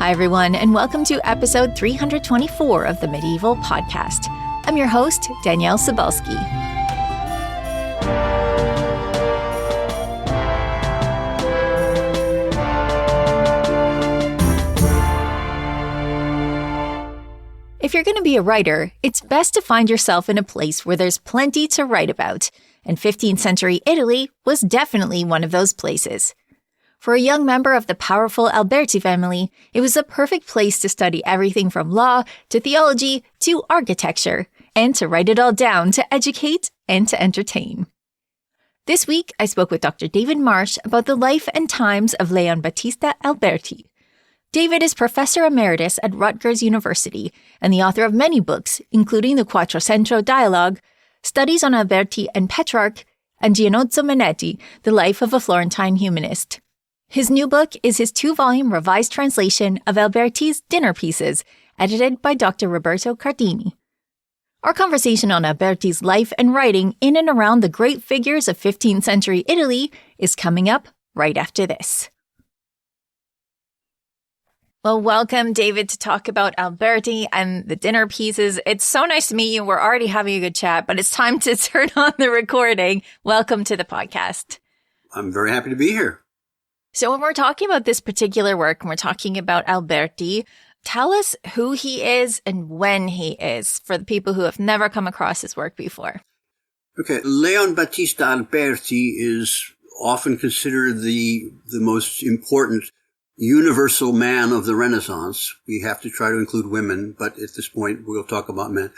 Hi, everyone, and welcome to episode 324 of the Medieval Podcast. I'm your host, Danièle Cybulski. If you're going to be a writer, it's best to find yourself in a place where there's plenty to write about, and 15th-century Italy was definitely one of those places. For a young member of the powerful Alberti family, it was a perfect place to study everything from law to theology to architecture, and to write it all down to educate and to entertain. This week, I spoke with Dr. David Marsh about the life and times of Leon Battista Alberti. David is Professor Emeritus at Rutgers University and the author of many books, including the Quattrocento Dialogue, Studies on Alberti and Petrarch, and Giannozzo Manetti, The Life of a Florentine Humanist. His new book is his 2-volume revised translation of Alberti's Dinner Pieces, edited by Dr. Roberto Cardini. Our conversation on Alberti's life and writing in and around the great figures of 15th-century Italy is coming up right after this. Well, welcome, David, to talk about Alberti and the Dinner Pieces. It's so nice to meet you. We're already having a good chat, but it's time to turn on the recording. Welcome to the podcast. I'm very happy to be here. So when we're talking about this particular work, and we're talking about Alberti, tell us who he is and when he is, for the people who have never come across his work before. Okay, Leon Battista Alberti is often considered the most important universal man of the Renaissance. We have to try to include women, but at this point we'll talk about men.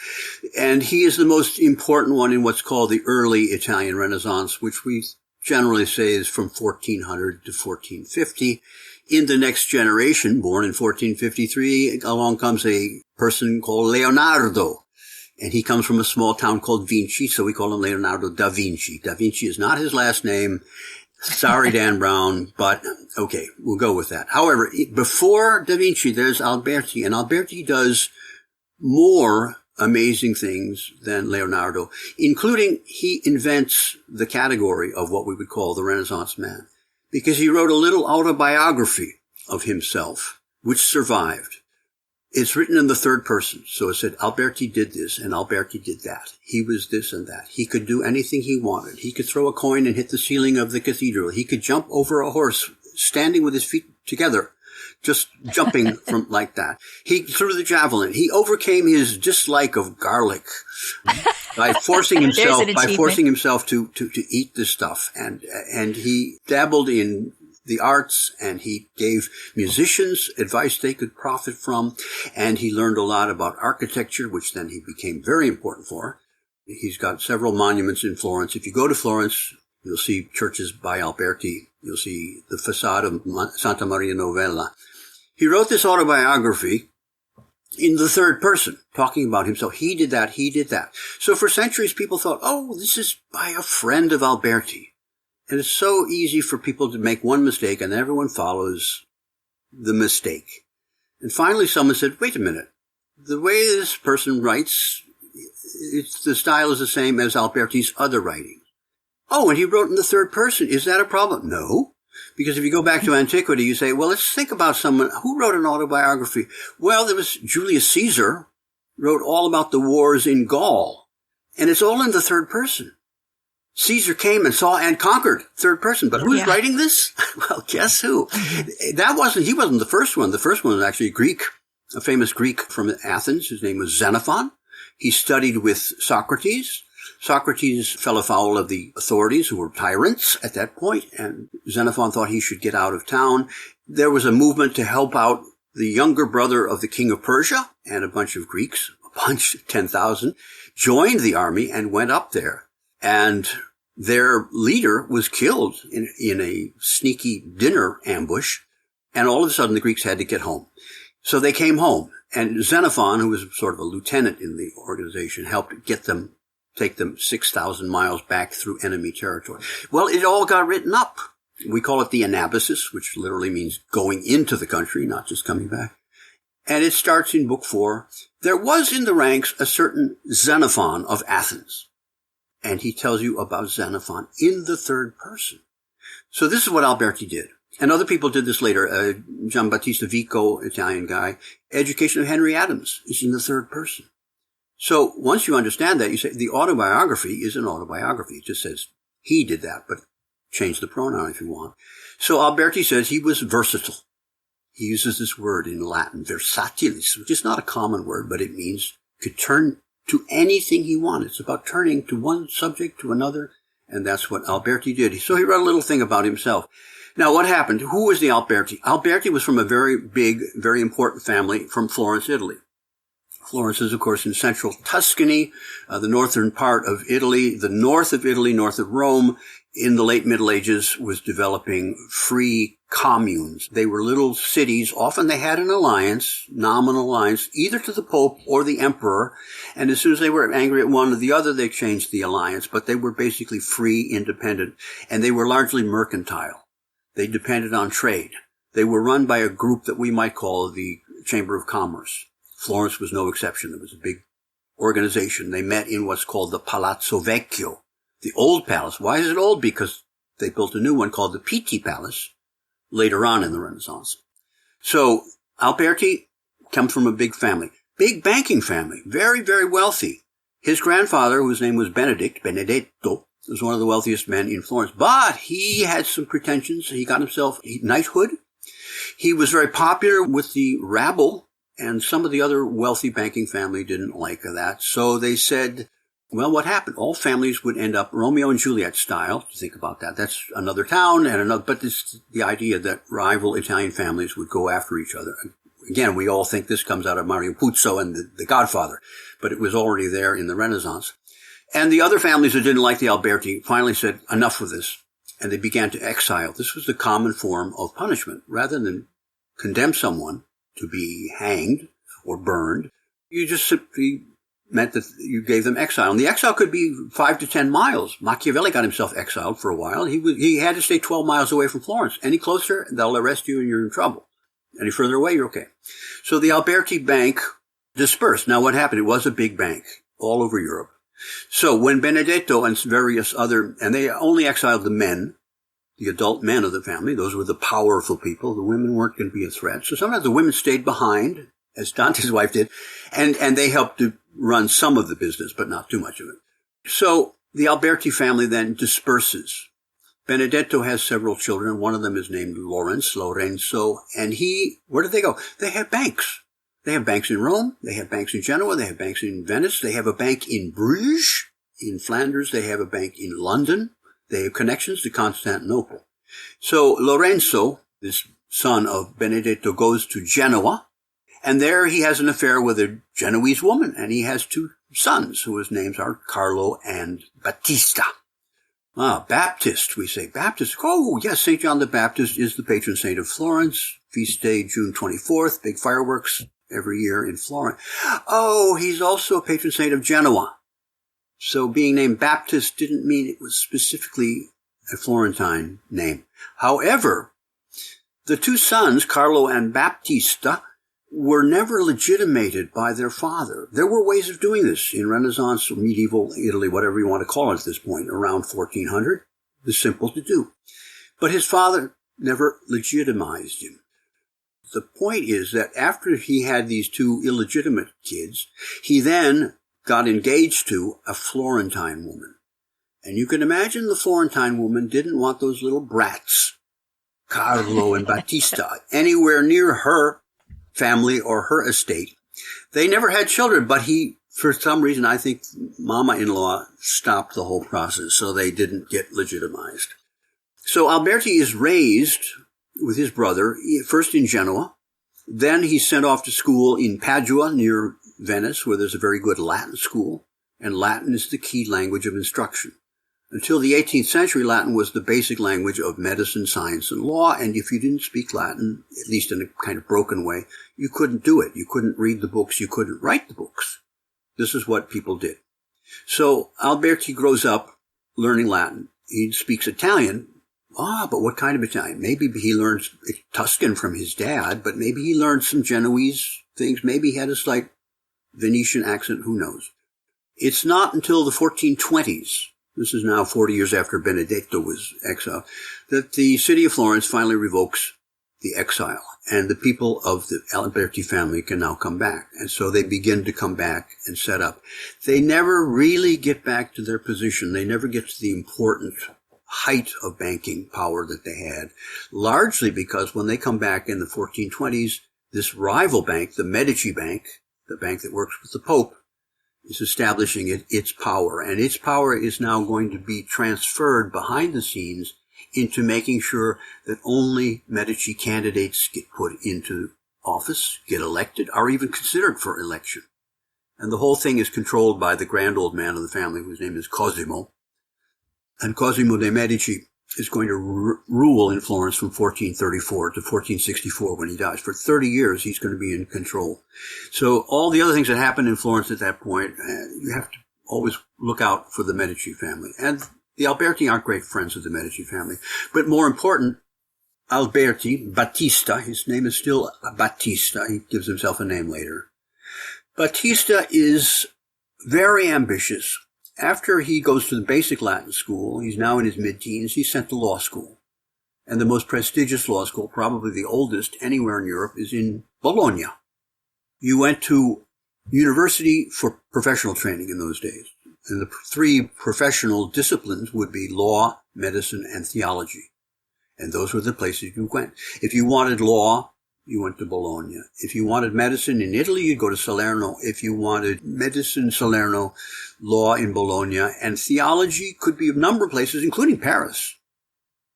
And he is the most important one in what's called the early Italian Renaissance, which we generally say is from 1400 to 1450. In the next generation, born in 1453, along comes a person called Leonardo. And he comes from a small town called Vinci, so we call him Leonardo da Vinci. Da Vinci is not his last name. Sorry, Dan Brown, but okay, we'll go with that. However, before da Vinci, there's Alberti, and Alberti does more amazing things than Leonardo, including he invents the category of what we would call the Renaissance man, because he wrote a little autobiography of himself, which survived. It's written in the third person, so it said Alberti did this and Alberti did that. He was this and that. He could do anything he wanted. He could throw a coin and hit the ceiling of the cathedral. He could jump over a horse, standing with his feet together, just jumping from like that. He threw the javelin. He overcame his dislike of garlic by forcing himself to eat this stuff. And he dabbled in the arts, and he gave musicians advice they could profit from. And he learned a lot about architecture, which then he became very important for. He's got several monuments in Florence. If you go to Florence, you'll see churches by Alberti. You'll see the facade of Santa Maria Novella. He wrote this autobiography in the third person, talking about himself. He did that, he did that. So for centuries, people thought, oh, this is by a friend of Alberti. And it's so easy for people to make one mistake, and everyone follows the mistake. And finally, someone said, wait a minute. The way this person writes, the style is the same as Alberti's other writings. Oh, and he wrote in the third person. Is that a problem? No. Because if you go back to antiquity, you say, well, let's think about someone who wrote an autobiography. Well, there was Julius Caesar, wrote all about the wars in Gaul. And it's all in the third person. Caesar came and saw and conquered, third person. But who's writing this? Well, guess who? He wasn't the first one. The first one was actually a famous Greek from Athens. His name was Xenophon. He studied with Socrates. Socrates fell afoul of the authorities, who were tyrants at that point, and Xenophon thought he should get out of town. There was a movement to help out the younger brother of the king of Persia, and a bunch of Greeks, 10,000, joined the army and went up there. And their leader was killed in a sneaky dinner ambush, and all of a sudden the Greeks had to get home. So they came home, and Xenophon, who was sort of a lieutenant in the organization, helped take them 6,000 miles back through enemy territory. Well, it all got written up. We call it the Anabasis, which literally means going into the country, not just coming back. And it starts in Book 4. There was in the ranks a certain Xenophon of Athens. And he tells you about Xenophon in the third person. So this is what Alberti did. And other people did this later. Giambattista Vico, Italian guy. Education of Henry Adams is in the third person. So once you understand that, you say the autobiography is an autobiography. It just says he did that, but change the pronoun if you want. So Alberti says he was versatile. He uses this word in Latin, versatilis, which is not a common word, but it means could turn to anything he wanted. It's about turning to one subject to another, and that's what Alberti did. So he wrote a little thing about himself. Now, what happened? Who was the Alberti? Alberti was from a very big, very important family from Florence, Italy. Florence is, of course, in central Tuscany, the northern part of Italy. The north of Italy, north of Rome, in the late Middle Ages, was developing free communes. They were little cities. Often they had an alliance, nominal alliance, either to the Pope or the Emperor. And as soon as they were angry at one or the other, they changed the alliance. But they were basically free, independent, and they were largely mercantile. They depended on trade. They were run by a group that we might call the Chamber of Commerce. Florence was no exception. It was a big organization. They met in what's called the Palazzo Vecchio, the old palace. Why is it old? Because they built a new one called the Pitti Palace later on in the Renaissance. So Alberti comes from a big family, big banking family, very, very wealthy. His grandfather, whose name was Benedetto, was one of the wealthiest men in Florence, but he had some pretensions. He got himself knighthood. He was very popular with the rabble, and some of the other wealthy banking family didn't like that. So they said, well, what happened? All families would end up Romeo and Juliet style. Think about that. That's another town and another, but this the idea that rival Italian families would go after each other. Again, we all think this comes out of Mario Puzo and the Godfather, but it was already there in the Renaissance. And the other families that didn't like the Alberti finally said, enough with this. And they began to exile. This was the common form of punishment. Rather than condemn someone to be hanged or burned, you just simply meant that you gave them exile. And the exile could be 5 to 10 miles. Machiavelli got himself exiled for a while. He had to stay 12 miles away from Florence. Any closer, they'll arrest you and you're in trouble. Any further away, you're okay. So the Alberti Bank dispersed. Now what happened? It was a big bank all over Europe. So when Benedetto and various other, and they only exiled the men, the adult men of the family, those were the powerful people. The women weren't going to be a threat. So sometimes the women stayed behind, as Dante's wife did, and they helped to run some of the business, but not too much of it. So the Alberti family then disperses. Benedetto has several children. One of them is named Lorenzo, and where did they go? They had banks. They have banks in Rome, they have banks in Genoa, they have banks in Venice, they have a bank in Bruges, in Flanders, they have a bank in London, they have connections to Constantinople. So Lorenzo, this son of Benedetto, goes to Genoa, and there he has an affair with a Genoese woman, and he has 2 sons, whose names are Carlo and Battista. Baptist, we say. Baptist. Oh, yes, St. John the Baptist is the patron saint of Florence. Feast day, June 24th, big fireworks every year in Florence. Oh, he's also a patron saint of Genoa. So being named Baptist didn't mean it was specifically a Florentine name. However, the 2 sons, Carlo and Battista, were never legitimated by their father. There were ways of doing this in Renaissance or medieval Italy, whatever you want to call it at this point, around 1400. It was simple to do. But his father never legitimized him. The point is that after he had these 2 illegitimate kids, he then got engaged to a Florentine woman. And you can imagine the Florentine woman didn't want those little brats, Carlo and Battista, anywhere near her family or her estate. They never had children, but for some reason, I think Mama-in-law stopped the whole process, so they didn't get legitimized. So Alberti is raised with his brother, first in Genoa. Then he's sent off to school in Padua near Venice, where there's a very good Latin school. And Latin is the key language of instruction. Until the 18th century, Latin was the basic language of medicine, science, and law. And if you didn't speak Latin, at least in a kind of broken way, you couldn't do it. You couldn't read the books. You couldn't write the books. This is what people did. So Alberti grows up learning Latin. He speaks Italian. But what kind of Italian? Maybe he learns Tuscan from his dad, but maybe he learned some Genoese things. Maybe he had a slight Venetian accent. Who knows? It's not until the 1420s this is now 40 years after Benedetto was exiled, that the city of Florence finally revokes the exile, and the people of the Alberti family can now come back. And so they begin to come back and set up. They never really get back to their position. They never get to the important height of banking power that they had, largely because when they come back in the 1420s, this rival bank, the Medici Bank, the bank that works with the Pope, is establishing its power. And its power is now going to be transferred behind the scenes into making sure that only Medici candidates get put into office, get elected, are even considered for election. And the whole thing is controlled by the grand old man of the family, whose name is Cosimo. And Cosimo de' Medici is going to rule in Florence from 1434 to 1464 when he dies. For 30 years, he's going to be in control. So all the other things that happened in Florence at that point, you have to always look out for the Medici family. And the Alberti aren't great friends of the Medici family. But more important, Alberti, Battista, his name is still Battista. He gives himself a name later. Battista is very ambitious. After he goes to the basic Latin school, he's now in his mid-teens, he's sent to law school. And the most prestigious law school, probably the oldest anywhere in Europe, is in Bologna. You went to university for professional training in those days. And the three professional disciplines would be law, medicine, and theology. And those were the places you went. If you wanted law, you went to Bologna. If you wanted medicine in Italy, you'd go to Salerno. If you wanted medicine, Salerno, law in Bologna, and theology could be a number of places, including Paris.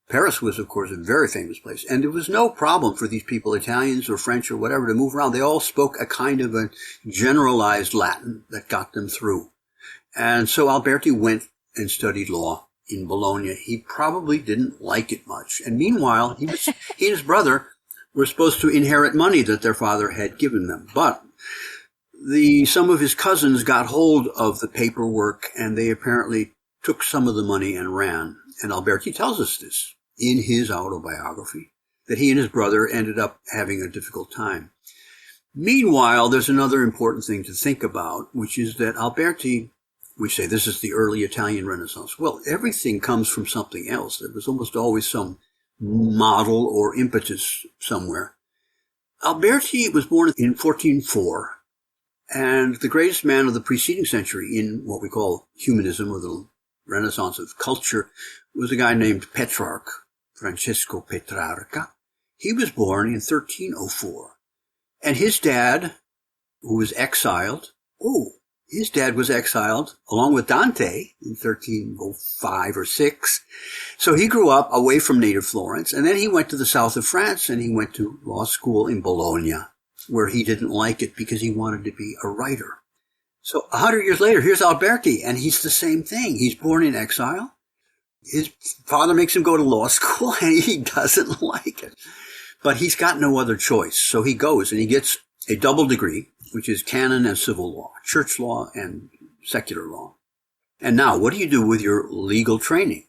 Paris was, of course, a very famous place. And there was no problem for these people, Italians or French or whatever, to move around. They all spoke a kind of a generalized Latin that got them through. And so Alberti went and studied law in Bologna. He probably didn't like it much. And meanwhile, he and his brother were supposed to inherit money that their father had given them. But some of his cousins got hold of the paperwork, and they apparently took some of the money and ran. And Alberti tells us this in his autobiography, that he and his brother ended up having a difficult time. Meanwhile, there's another important thing to think about, which is that Alberti, we say this is the early Italian Renaissance. Well, everything comes from something else. There was almost always some model or impetus somewhere. Alberti was born in 1404, and the greatest man of the preceding century in what we call humanism, or the Renaissance of culture, was a guy named Petrarch, Francesco Petrarca. He was born in 1304, and his dad, who was exiled, his dad was exiled along with Dante in 1305 or 6. So he grew up away from native Florence, and then he went to the south of France, and he went to law school in Bologna, where he didn't like it because he wanted to be a writer. So 100 years later, here's Alberti, and he's the same thing. He's born in exile. His father makes him go to law school, and he doesn't like it. But he's got no other choice. So he goes, and he gets a double degree, which is canon and civil law, church law and secular law. And now, what do you do with your legal training?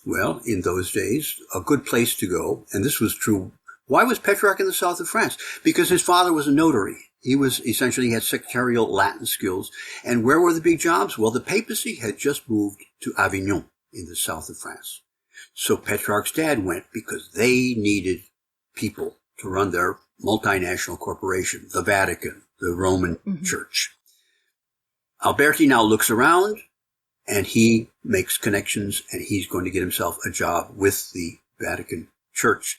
Well, in those days, a good place to go, and this was true. Why was Petrarch in the south of France? Because his father was a notary. He had secretarial Latin skills. And where were the big jobs? Well, the papacy had just moved to Avignon in the south of France. So Petrarch's dad went because they needed people to run their multinational corporation, the Vatican, the Roman Church. Alberti now looks around, and he makes connections, and he's going to get himself a job with the Vatican Church.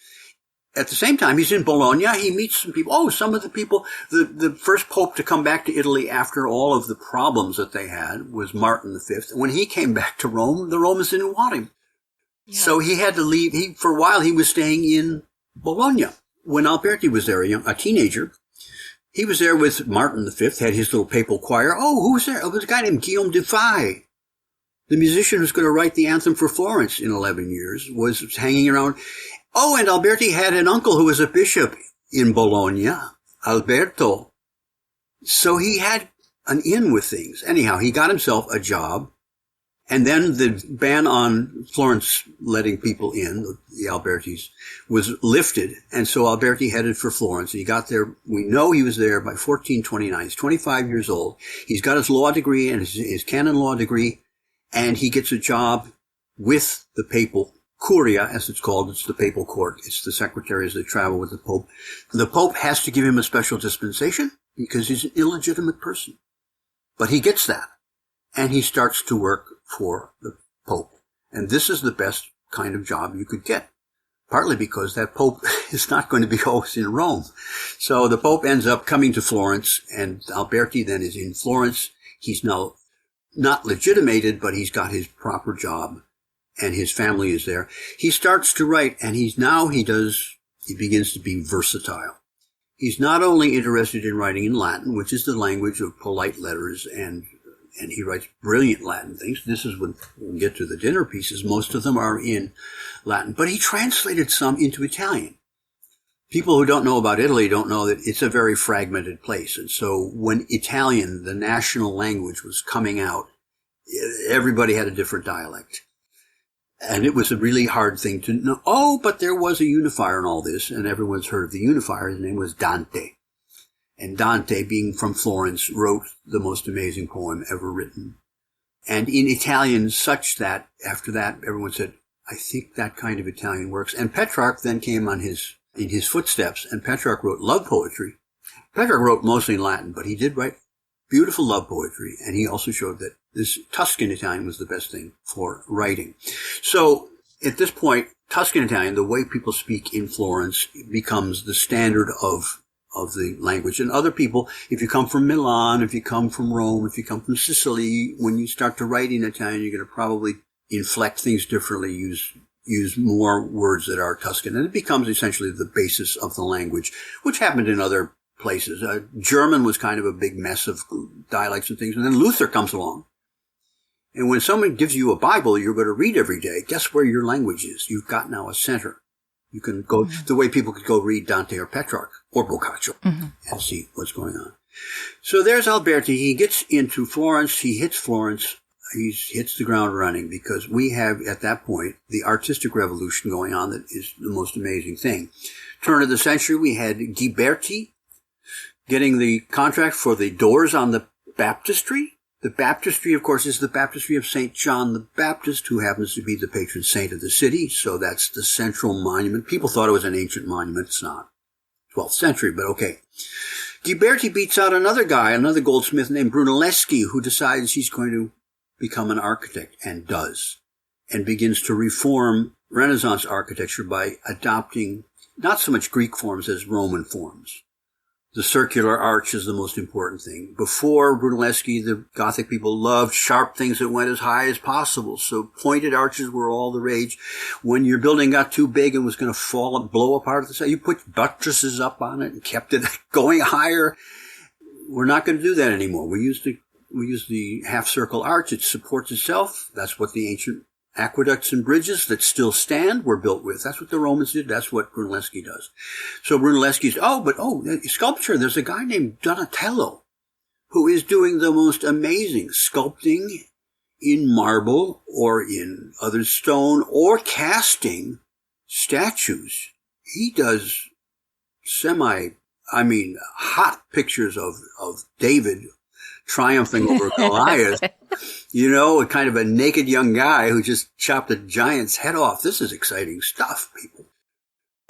At the same time, he's in Bologna. He meets some people. Some of the people, the first pope to come back to Italy after all of the problems that they had was Martin V. When he came back to Rome, the Romans didn't want him. Yeah. So he had to leave. For a while, he was staying in Bologna. When Alberti was there, a teenager, he was there with Martin V, had his little papal choir. Who was there? It was a guy named Guillaume Dufay. The musician who's going to write the anthem for Florence in 11 years was hanging around. And Alberti had an uncle who was a bishop in Bologna, Alberto. So he had an in with things. Anyhow, he got himself a job. And then the ban on Florence letting people in, the Albertis, was lifted. And so Alberti headed for Florence. He got there. We know he was there by 1429. He's 25 years old. He's got his law degree and his canon law degree. and he gets a job with the papal curia, as it's called. It's the papal court. It's the secretaries that travel with the Pope. The Pope has to give him a special dispensation because he's an illegitimate person. But he gets that, and he starts to work for the Pope. And this is the best kind of job you could get, partly because that Pope is not going to be always in Rome. So the Pope ends up coming to Florence, and Alberti then is in Florence. He's now not legitimated, but he's got his proper job, and his family is there. He starts to write, and he begins to be versatile. He's not only interested in writing in Latin, which is the language of polite letters, and he writes brilliant Latin things. This is when we get to the dinner pieces. Most of them are in Latin, but he translated some into Italian. People who don't know about Italy don't know that it's a very fragmented place. And so when Italian, the national language, was coming out, everybody had a different dialect. And it was a really hard thing to know. Oh, but there was a unifier in all this, and everyone's heard of the unifier. His name was Dante. And Dante, being from Florence, wrote the most amazing poem ever written. And in Italian, such that after that, everyone said, I think that kind of Italian works. And Petrarch then came in his footsteps, and Petrarch wrote love poetry. Petrarch wrote mostly in Latin, but he did write beautiful love poetry, and he also showed that this Tuscan Italian was the best thing for writing. So at this point, Tuscan Italian, the way people speak in Florence, becomes the standard of the language. And other people, if you come from Milan, if you come from Rome, if you come from Sicily, when you start to write in Italian, you're going to probably inflect things differently, use more words that are Tuscan. And it becomes essentially the basis of the language, which happened in other places. German was kind of a big mess of dialects and things. And then Luther comes along. And when someone gives you a Bible you're going to read every day, guess where your language is? You've got now a center. You can go the way people could go read Dante or Petrarch or Boccaccio and see what's going on. So there's Alberti. He gets into Florence. He hits Florence. He hits the ground running because we have, at that point, the artistic revolution going on that is the most amazing thing. Turn of the century, we had Ghiberti getting the contract for the doors on the baptistry. The baptistry, of course, is the baptistry of St. John the Baptist, who happens to be the patron saint of the city. So that's the central monument. People thought it was an ancient monument. It's not. 12th century, but okay. Ghiberti beats out another guy, another goldsmith named Brunelleschi, who decides he's going to become an architect, and does, and begins to reform Renaissance architecture by adopting not so much Greek forms as Roman forms. The circular arch is the most important thing. Before Brunelleschi, the Gothic people loved sharp things that went as high as possible. So pointed arches were all the rage. When your building got too big and was going to fall and blow apart at the side, you put buttresses up on it and kept it going higher. We're not going to do that anymore. We use the half-circle arch. It supports itself. That's what the ancient aqueducts and bridges that still stand were built with. That's what the Romans did. That's what Brunelleschi does. So Brunelleschi's, sculpture. There's a guy named Donatello who is doing the most amazing sculpting in marble or in other stone or casting statues. He does hot pictures of David triumphing over Goliath. You know, a kind of a naked young guy who just chopped a giant's head off. This is exciting stuff, people.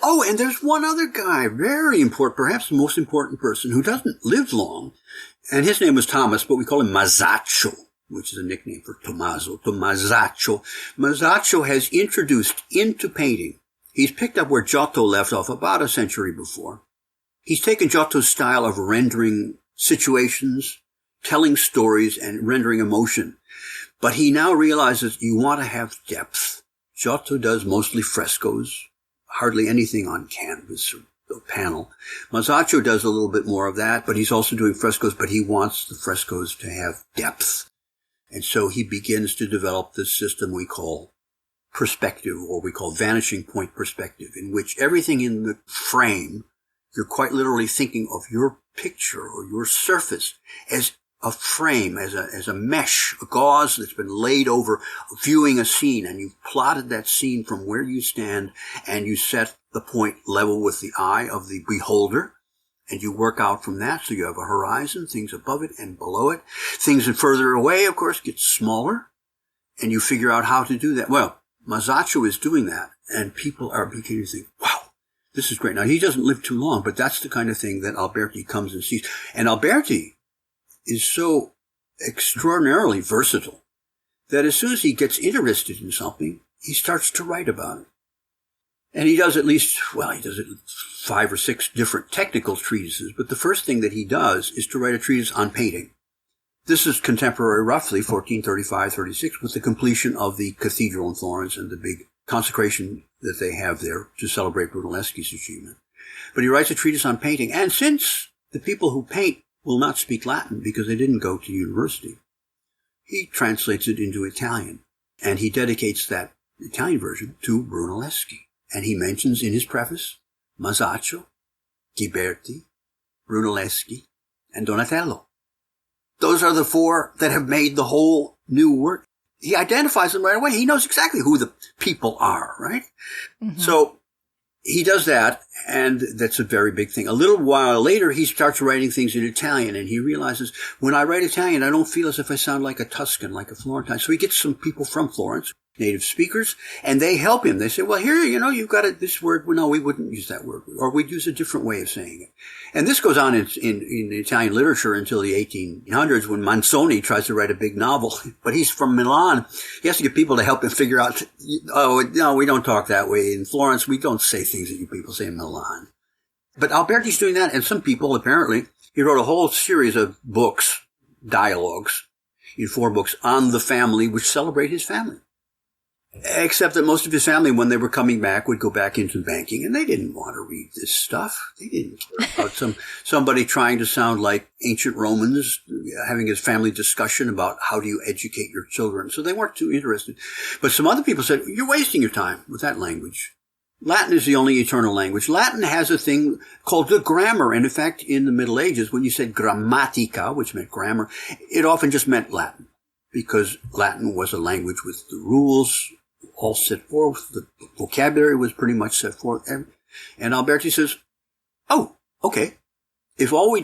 Oh, and there's one other guy, very important, perhaps the most important person, who doesn't live long. And his name was Thomas, but we call him Masaccio, which is a nickname for Tommaso. Masaccio. Masaccio has introduced into painting. He's picked up where Giotto left off about a century before. He's taken Giotto's style of rendering situations, telling stories, and rendering emotion. But he now realizes you want to have depth. Giotto does mostly frescoes, hardly anything on canvas or panel. Masaccio does a little bit more of that, but he's also doing frescoes, but he wants the frescoes to have depth. And so he begins to develop this system we call perspective, or we call vanishing point perspective, in which everything in the frame, you're quite literally thinking of your picture or your surface as a frame, as a mesh, a gauze that's been laid over viewing a scene, and you've plotted that scene from where you stand, and you set the point level with the eye of the beholder, and you work out from that. So you have a horizon, things above it and below it. Things further away, of course, get smaller, and you figure out how to do that. Well, Masaccio is doing that, and people are beginning to think, wow, this is great. Now, he doesn't live too long, but that's the kind of thing that Alberti comes and sees. And Alberti is so extraordinarily versatile that as soon as he gets interested in something, he starts to write about it. And he does he does it 5 or 6 different technical treatises, but the first thing that he does is to write a treatise on painting. This is contemporary, roughly, 1435-36, with the completion of the cathedral in Florence and the big consecration that they have there to celebrate Brunelleschi's achievement. But he writes a treatise on painting, and since the people who paint will not speak Latin because they didn't go to university, he translates it into Italian, and he dedicates that Italian version to Brunelleschi. And he mentions in his preface Masaccio, Ghiberti, Brunelleschi, and Donatello. Those are the 4 that have made the whole new work. He identifies them right away. He knows exactly who the people are, right? Mm-hmm. So he does that, and that's a very big thing. A little while later, he starts writing things in Italian, and he realizes, when I write Italian, I don't feel as if I sound like a Tuscan, like a Florentine. So he gets some people from Florence, native speakers, and they help him. They say, well, here, you've got this word. Well, no, we wouldn't use that word, or we'd use a different way of saying it. And this goes on in Italian literature until the 1800s, when Manzoni tries to write a big novel. But he's from Milan. He has to get people to help him figure out, oh, no, we don't talk that way. In Florence, we don't say things that you people say in Milan. But Alberti's doing that, and some people, apparently, he wrote a whole series of books, dialogues, in 4 books, on the family, which celebrate his family. Except that most of his family, when they were coming back, would go back into banking, and they didn't want to read this stuff. They didn't care about somebody trying to sound like ancient Romans, having his family discussion about how do you educate your children. So they weren't too interested. But some other people said, you're wasting your time with that language. Latin is the only eternal language. Latin has a thing called the grammar, and in fact, in the Middle Ages, when you said grammatica, which meant grammar, it often just meant Latin, because Latin was a language with the rules all set forth. The vocabulary was pretty much set forth. And Alberti says, oh, okay. If all we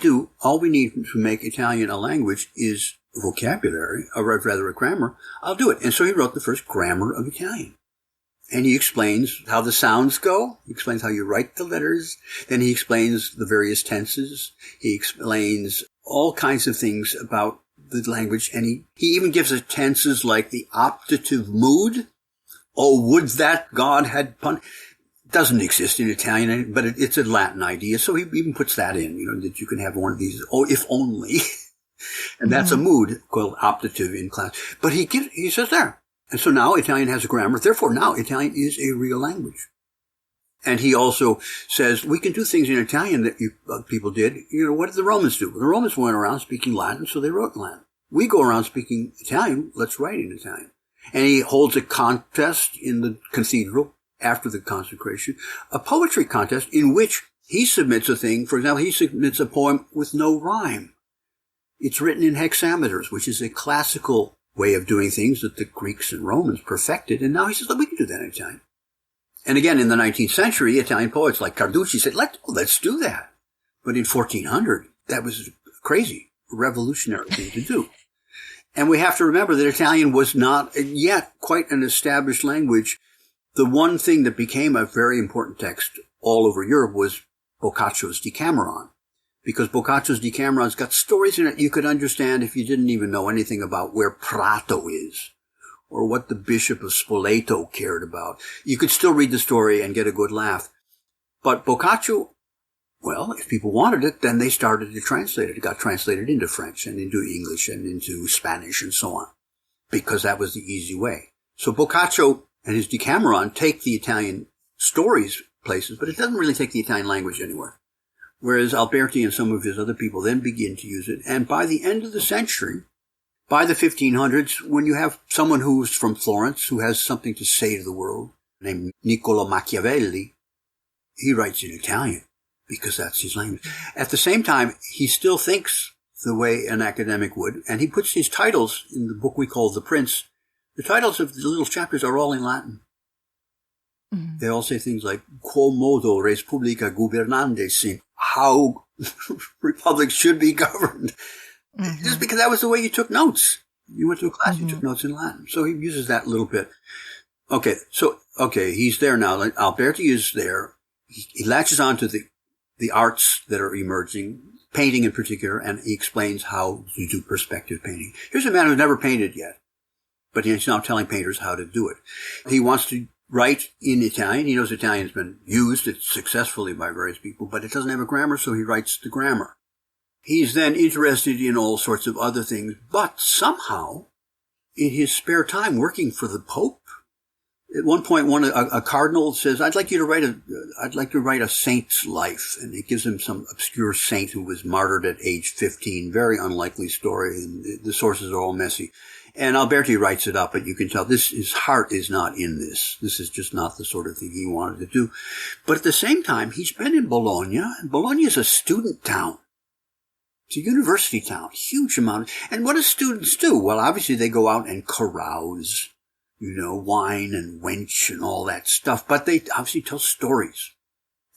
need to make Italian a language is vocabulary, or rather a grammar, I'll do it. And so he wrote the first grammar of Italian. And he explains how the sounds go. He explains how you write the letters. Then he explains the various tenses. He explains all kinds of things about the language. And he even gives us tenses like the optative mood. Oh, would that God had punished. Doesn't exist in Italian, but it's a Latin idea. So he even puts that in, that you can have one of these, oh, if only. And that's a mood called optative in class. But he says there. And so now Italian has a grammar. Therefore, now Italian is a real language. And he also says, we can do things in Italian that people did. What did the Romans do? The Romans went around speaking Latin, so they wrote in Latin. We go around speaking Italian, let's write in Italian. And he holds a contest in the cathedral after the consecration, a poetry contest in which he submits a thing. For example, he submits a poem with no rhyme. It's written in hexameters, which is a classical way of doing things that the Greeks and Romans perfected. And now he says, we can do that in Italian. And again, in the 19th century, Italian poets like Carducci said, let's do that. But in 1400, that was a crazy, revolutionary thing to do. And we have to remember that Italian was not yet quite an established language. The one thing that became a very important text all over Europe was Boccaccio's Decameron. Because Boccaccio's Decameron's got stories in it you could understand if you didn't even know anything about where Prato is, or what the Bishop of Spoleto cared about. You could still read the story and get a good laugh. But Boccaccio, well, if people wanted it, then they started to translate it. It got translated into French and into English and into Spanish and so on, because that was the easy way. So Boccaccio and his Decameron take the Italian stories places, but it doesn't really take the Italian language anywhere. Whereas Alberti and some of his other people then begin to use it. And by the end of the century, by the 1500s, when you have someone who's from Florence who has something to say to the world, named Niccolo Machiavelli, he writes in Italian because that's his language. At the same time, he still thinks the way an academic would, and he puts his titles in the book we call The Prince. The titles of the little chapters are all in Latin. Mm-hmm. They all say things like, quo modo res publica gubernandes, how republics should be governed. Mm-hmm. Just because that was the way you took notes. You went to a class, you took notes in Latin. So he uses that a little bit. Okay, he's there now. Alberti is there. He latches on to the arts that are emerging, painting in particular, and he explains how to do perspective painting. Here's a man who's never painted yet, but he's now telling painters how to do it. He wants to write in Italian. He knows Italian's been used successfully by various people, but it doesn't have a grammar, so he writes the grammar. He's then interested in all sorts of other things, but somehow, in his spare time working for the Pope, at one point, a cardinal says, I'd like to write a saint's life. And it gives him some obscure saint who was martyred at age 15. Very unlikely story, and the sources are all messy. And Alberti writes it up, but you can tell his heart is not in this. This is just not the sort of thing he wanted to do. But at the same time, he's been in Bologna, and Bologna is a student town. It's a university town, huge amount. And what do students do? Well, obviously they go out and carouse. Wine and wench and all that stuff. But they obviously tell stories.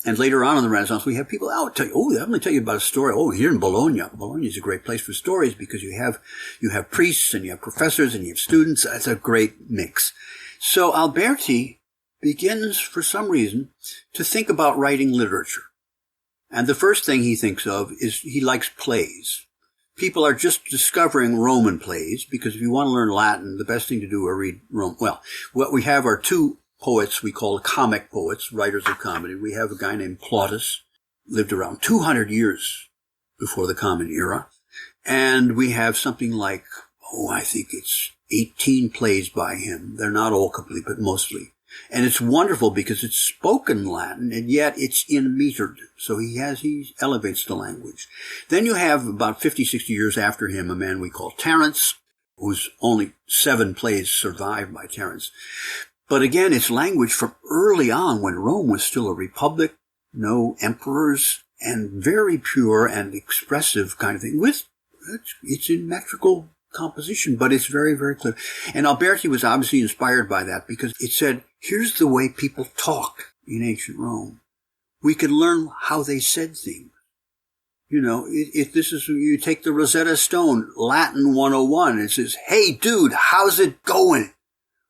And later on in the Renaissance, we have people out tell you, I'm going to tell you about a story. Oh, here in Bologna. Bologna is a great place for stories because you have priests and you have professors and you have students. That's a great mix. So Alberti begins, for some reason, to think about writing literature. And the first thing he thinks of is he likes plays. People are just discovering Roman plays because if you want to learn Latin, the best thing to do is read Rome. Well, what we have are two poets we call comic poets, writers of comedy. We have a guy named Plautus, lived around 200 years before the Common Era. And we have something like, I think it's 18 plays by him. They're not all complete, but mostly. And it's wonderful because it's spoken Latin and yet it's in metered. So he elevates the language. Then you have about 50, 60 years after him, a man we call Terence, whose only 7 plays survive by Terence. But again, it's language from early on when Rome was still a republic, no emperors, and very pure and expressive kind of thing. It's in metrical composition, but it's very, very clear. And Alberti was obviously inspired by that because it said, here's the way people talk in ancient Rome. We can learn how they said things. You take the Rosetta Stone, Latin 101, it says, hey dude, how's it going?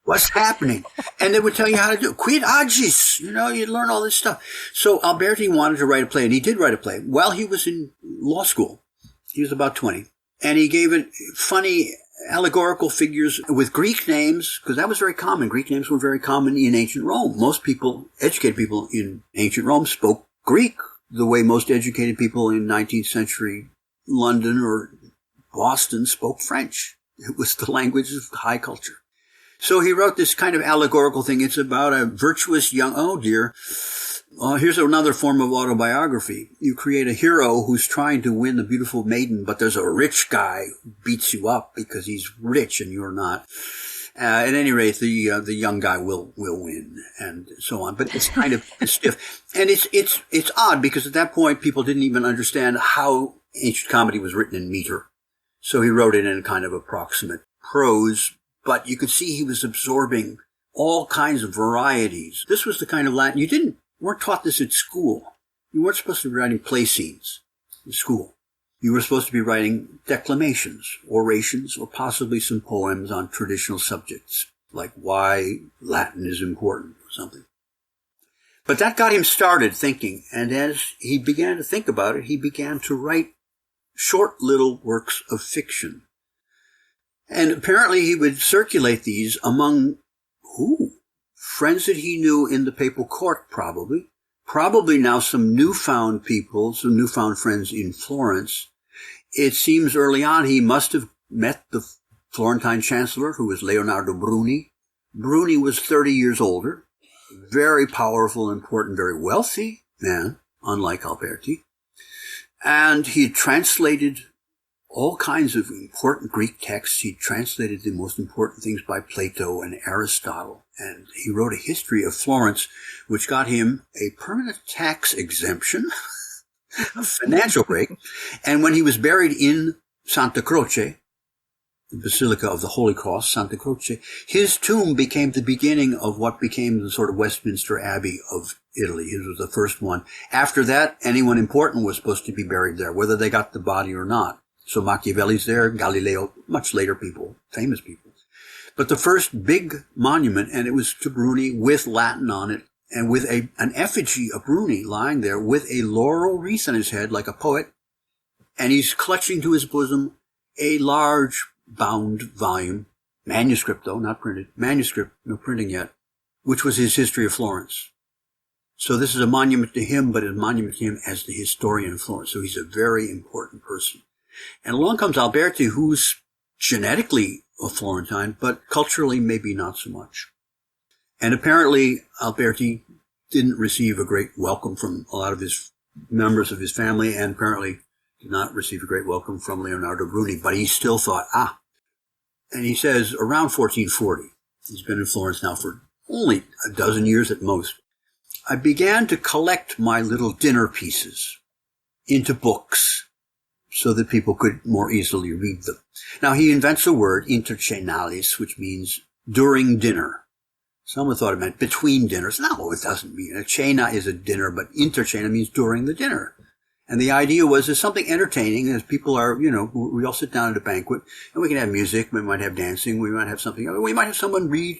What's happening? And they would tell you how to do it. Quid agis? You'd learn all this stuff. So Alberti wanted to write a play, and he did write a play while he was in law school. He was about 20. And he gave it funny allegorical figures with Greek names, because that was very common. Greek names were very common in ancient Rome. Most people, educated people in ancient Rome, spoke Greek the way most educated people in 19th century London or Boston spoke French. It was the language of high culture. So he wrote this kind of allegorical thing. It's about a virtuous here's another form of autobiography. You create a hero who's trying to win the beautiful maiden, but there's a rich guy who beats you up because he's rich and you're not. At any rate, the young guy will win, and so on. But it's kind of stiff, and it's odd because at that point people didn't even understand how ancient comedy was written in meter. So he wrote it in kind of approximate prose, but you could see he was absorbing all kinds of varieties. This was the kind of Latin you weren't taught this at school. You weren't supposed to be writing play scenes in school. You were supposed to be writing declamations, orations, or possibly some poems on traditional subjects, like why Latin is important or something. But that got him started thinking, and as he began to think about it, he began to write short little works of fiction. And apparently he would circulate these among friends that he knew in the papal court, probably now some newfound friends in Florence. It seems early on he must have met the Florentine chancellor, who was Leonardo Bruni. Bruni was 30 years older, very powerful, important, very wealthy man, unlike Alberti. And he had translated all kinds of important Greek texts. He translated the most important things by Plato and Aristotle. And he wrote a history of Florence, which got him a permanent tax exemption, a financial break. And when he was buried in Santa Croce, the Basilica of the Holy Cross, Santa Croce, his tomb became the beginning of what became the sort of Westminster Abbey of Italy. It was the first one. After that, anyone important was supposed to be buried there, whether they got the body or not. So Machiavelli's there, Galileo, much later people, famous people. But the first big monument, and it was to Bruni with Latin on it, and with an effigy of Bruni lying there with a laurel wreath on his head like a poet, and he's clutching to his bosom a large bound volume, manuscript though, not printed, manuscript, no printing yet, which was his History of Florence. So this is a monument to him, but a monument to him as the historian of Florence. So he's a very important person. And along comes Alberti, who's genetically a Florentine, but culturally maybe not so much. And apparently Alberti didn't receive a great welcome from a lot of his members of his family, and apparently did not receive a great welcome from Leonardo Bruni, but he still thought, and he says around 1440, he's been in Florence now for only a dozen years at most, I began to collect my little dinner pieces into books so that people could more easily read them. Now he invents a word, intercenalis, which means during dinner. Someone thought it meant between dinners. No, it doesn't mean. A cena is a dinner, but intercena means during the dinner. And the idea was there's something entertaining as people are, we all sit down at a banquet and we can have music, we might have dancing, we might have something, we might have someone read.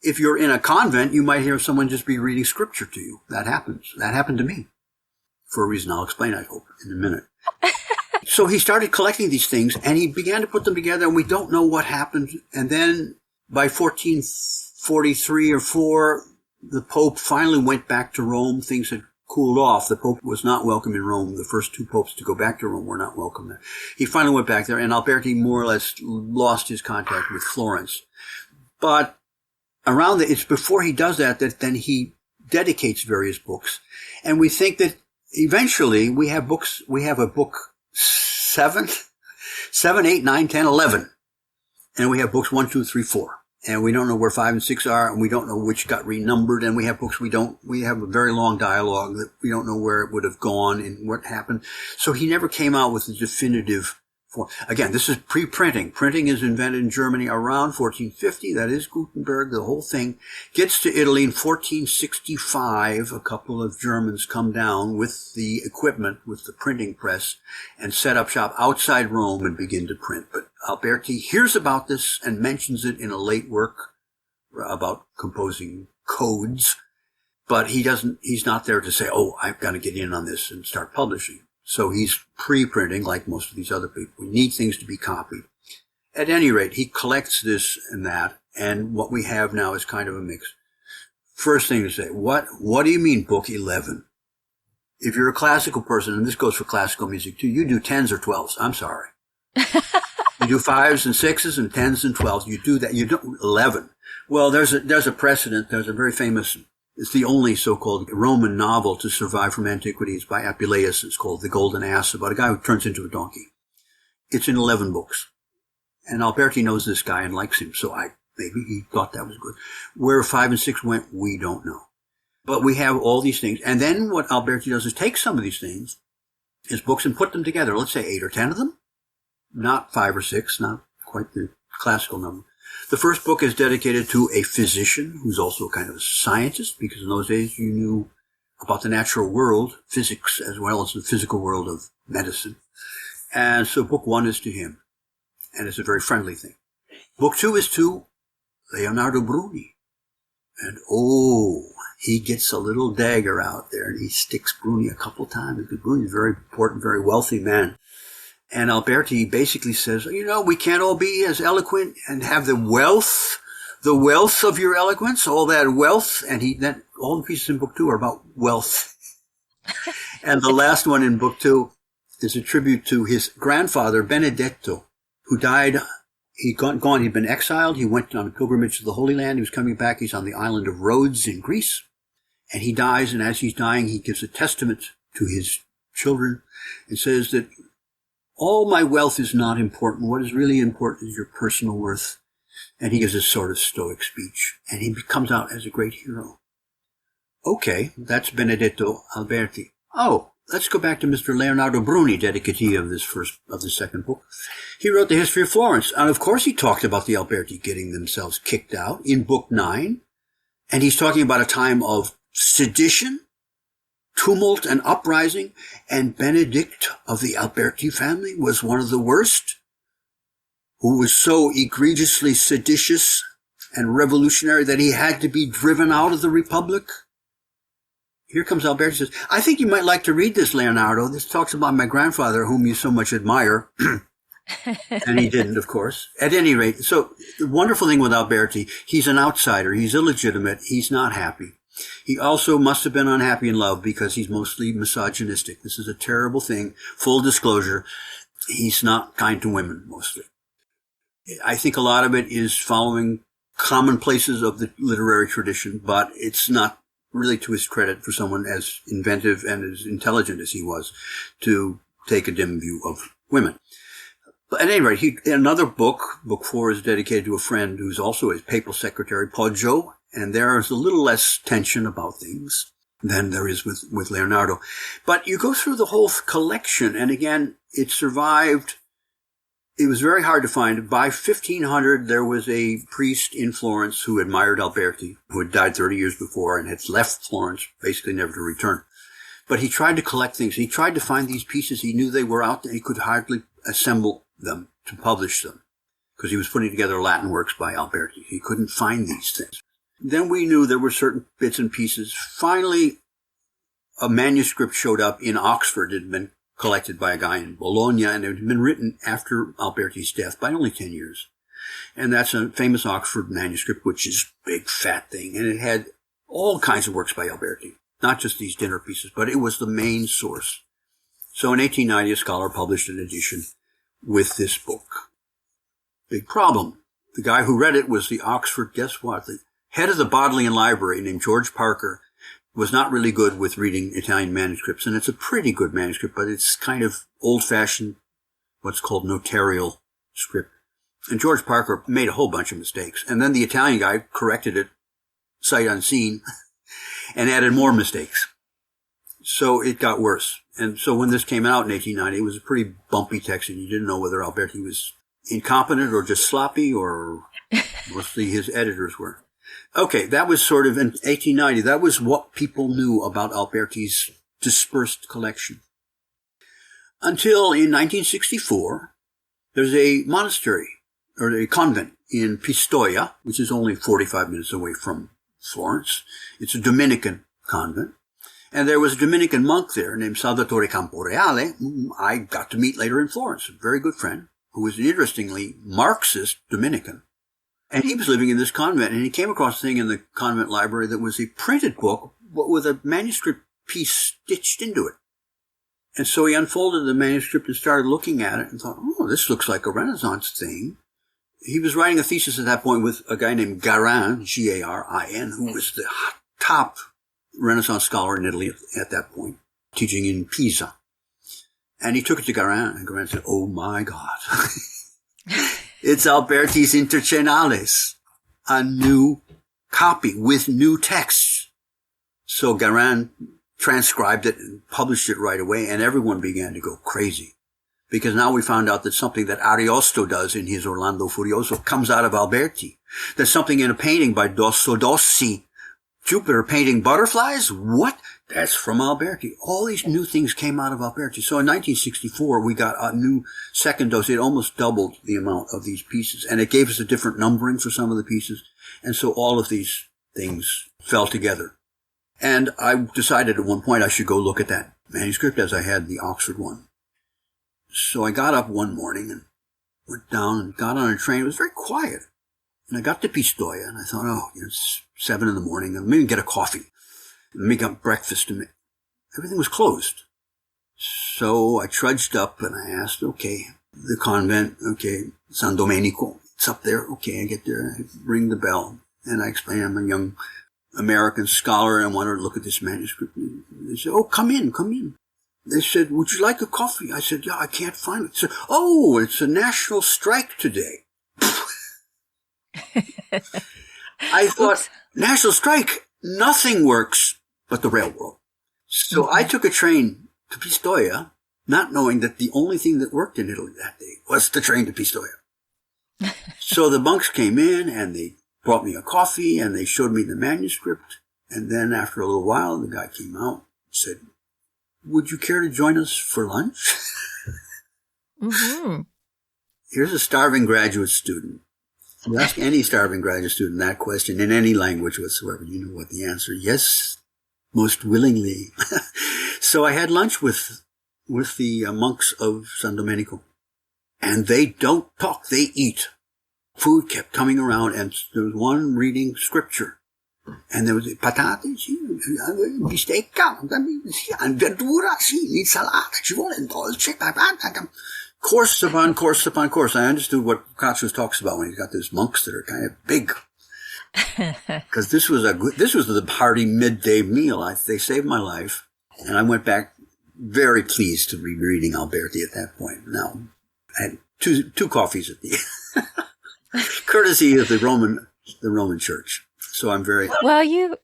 If you're in a convent, you might hear someone just be reading scripture to you. That happens. That happened to me. For a reason I'll explain, I hope, in a minute. So he started collecting these things and he began to put them together, and we don't know what happened. And then by 1443 or 4, the Pope finally went back to Rome. Things had cooled off. The Pope was not welcome in Rome. The first two popes to go back to Rome were not welcome there. He finally went back there, and Alberti more or less lost his contact with Florence. But it's before he does that then he dedicates various books. And we think that eventually we have a book 7, 8, 9, 10, 11. And we have books 1, 2, 3, 4. And we don't know where 5 and 6 are, and we don't know which got renumbered, and we have books we have a very long dialogue that we don't know where it would have gone and what happened. So he never came out with a definitive form. Again, this is pre-printing. Printing is invented in Germany around 1450. That is Gutenberg. The whole thing gets to Italy in 1465. A couple of Germans come down with the equipment, with the printing press, and set up shop outside Rome and begin to print. But Alberti hears about this and mentions it in a late work about composing codes, but he's not there to say, I've got to get in on this and start publishing. So he's pre-printing like most of these other people. We need things to be copied. At any rate, he collects this and that, and what we have now is kind of a mix. First thing to say, what do you mean book 11? If you're a classical person, and this goes for classical music too, you do 10s or 12s. I'm sorry. You do 5s and 6s and 10s and 12s. You do that. You don't 11. Well, there's a precedent. There's a very famous, it's the only so-called Roman novel to survive from antiquity. It's by Apuleius. It's called The Golden Ass, about a guy who turns into a donkey. It's in 11 books. And Alberti knows this guy and likes him, so maybe he thought that was good. Where 5 and 6 went, we don't know. But we have all these things. And then what Alberti does is take some of these things, his books, and put them together. Let's say 8 or 10 of them. Not 5 or 6, not quite the classical number. The first book is dedicated to a physician who's also kind of a scientist, because in those days you knew about the natural world, physics, as well as the physical world of medicine. And so book 1 is to him, and it's a very friendly thing. Book 2 is to Leonardo Bruni. And he gets a little dagger out there, and he sticks Bruni a couple times, because Bruni is a very important, very wealthy man. And Alberti basically says, we can't all be as eloquent and have the wealth of your eloquence, all that wealth. And all the pieces in book 2 are about wealth. And the last one in book 2 is a tribute to his grandfather, Benedetto, who died. He'd been exiled. He went on a pilgrimage to the Holy Land. He was coming back. He's on the island of Rhodes in Greece. And he dies. And as he's dying, he gives a testament to his children and says that all my wealth is not important. What is really important is your personal worth. And he gives a sort of stoic speech. And he comes out as a great hero. Okay, that's Benedetto Alberti. Let's go back to Mr. Leonardo Bruni, dedicatee of the second book. He wrote the History of Florence. And of course he talked about the Alberti getting themselves kicked out in book 9. And he's talking about a time of sedition, tumult and uprising, and Benedict of the Alberti family was one of the worst, who was so egregiously seditious and revolutionary that he had to be driven out of the Republic. Here comes Alberti, says, I think you might like to read this, Leonardo. This talks about my grandfather, whom you so much admire. And he didn't, of course. At any rate, so the wonderful thing with Alberti, he's an outsider. He's illegitimate. He's not happy. He also must have been unhappy in love because he's mostly misogynistic. This is a terrible thing. Full disclosure, he's not kind to women, mostly. I think a lot of it is following commonplaces of the literary tradition, but it's not really to his credit for someone as inventive and as intelligent as he was to take a dim view of women. But at any rate, another book 4 is dedicated to a friend who's also his papal secretary, Poggio, and there is a little less tension about things than there is with Leonardo. But you go through the whole collection, and again, it survived. It was very hard to find. By 1500, there was a priest in Florence who admired Alberti, who had died 30 years before and had left Florence, basically never to return. But he tried to collect things. He tried to find these pieces. He knew they were out there. He could hardly assemble them to publish them because he was putting together Latin works by Alberti. He couldn't find these things. Then we knew there were certain bits and pieces. Finally, a manuscript showed up in Oxford. It had been collected by a guy in Bologna, and it had been written after Alberti's death by only 10 years. And that's a famous Oxford manuscript, which is a big, fat thing. And it had all kinds of works by Alberti, not just these dinner pieces, but it was the main source. So in 1890, a scholar published an edition with this book. Big problem. The guy who read it was the Oxford, guess what? The head of the Bodleian Library, named George Parker, was not really good with reading Italian manuscripts. And it's a pretty good manuscript, but it's kind of old-fashioned, what's called notarial script. And George Parker made a whole bunch of mistakes. And then the Italian guy corrected it sight unseen and added more mistakes. So it got worse. And so when this came out in 1890, it was a pretty bumpy text, and you didn't know whether Alberti was incompetent or just sloppy, or mostly his editors were. Okay, that was sort of in 1890. That was what people knew about Alberti's dispersed collection. Until in 1964, there's a monastery, or a convent in Pistoia, which is only 45 minutes away from Florence. It's a Dominican convent. And there was a Dominican monk there named Salvatore Camporeale, whom I got to meet later in Florence, a very good friend, who was an interestingly Marxist Dominican. And he was living in this convent, and he came across a thing in the convent library that was a printed book, but with a manuscript piece stitched into it. And so he unfolded the manuscript and started looking at it and thought, oh, this looks like a Renaissance thing. He was writing a thesis at that point with a guy named Garin, G-A-R-I-N, who was the top Renaissance scholar in Italy at that point, teaching in Pisa. And he took it to Garin, and Garin said, oh my God. It's Alberti's Intercenales, a new copy with new texts. So Garin transcribed it and published it right away, and everyone began to go crazy. Because now we found out that something that Ariosto does in his Orlando Furioso comes out of Alberti. There's something in a painting by Dosso Dossi, Jupiter painting butterflies? What? That's from Alberti. All these new things came out of Alberti. So in 1964, we got a new second dose. It almost doubled the amount of these pieces. And it gave us a different numbering for some of the pieces. And so all of these things fell together. And I decided at one point I should go look at that manuscript as I had the Oxford one. So I got up one morning and went down and got on a train. It was very quiet. And I got to Pistoia, and I thought, oh, it's 7 in the morning, and maybe get a coffee, and make up breakfast. And everything was closed. So I trudged up, and I asked, okay, the convent, okay, San Domenico, it's up there. Okay, I get there, I ring the bell, and I explain I'm a young American scholar, and I wanted to look at this manuscript. And they said, oh, come in, come in. They said, would you like a coffee? I said, yeah, I can't find it. They said, oh, it's a national strike today. I thought, oops. National strike, nothing works but the railroad. So I took a train to Pistoia, not knowing that the only thing that worked in Italy that day was the train to Pistoia. So the monks came in and they brought me a coffee and they showed me the manuscript. And then after a little while, the guy came out, said, "Would you care to join us for lunch?" Mm-hmm. Here's a starving graduate student. You ask any starving graduate student that question in any language whatsoever, you know what the answer is. Yes, most willingly. So I had lunch with the monks of San Domenico. And they don't talk, they eat. Food kept coming around, and there was one reading scripture. And there was patate, bistecca, verdura, l'insalata, ci vuole il dolce. Course upon course upon course. I understood what Boccaccio talks about when he's got those monks that are kind of big. Because this was the hearty midday meal. They saved my life. And I went back very pleased to be reading Alberti at that point. Now, I had two coffees at the courtesy of the Roman Church. So I'm very Well, you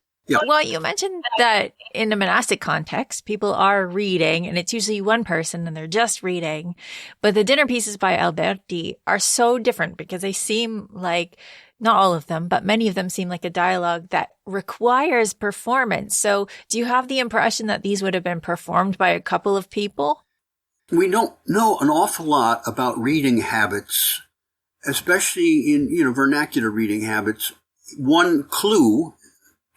mentioned that in a monastic context, people are reading, and it's usually one person and they're just reading. But the dinner pieces by Alberti are so different because they seem like, not all of them, but many of them seem like a dialogue that requires performance. So do you have the impression that these would have been performed by a couple of people? We don't know an awful lot about reading habits, especially in vernacular reading habits. One clue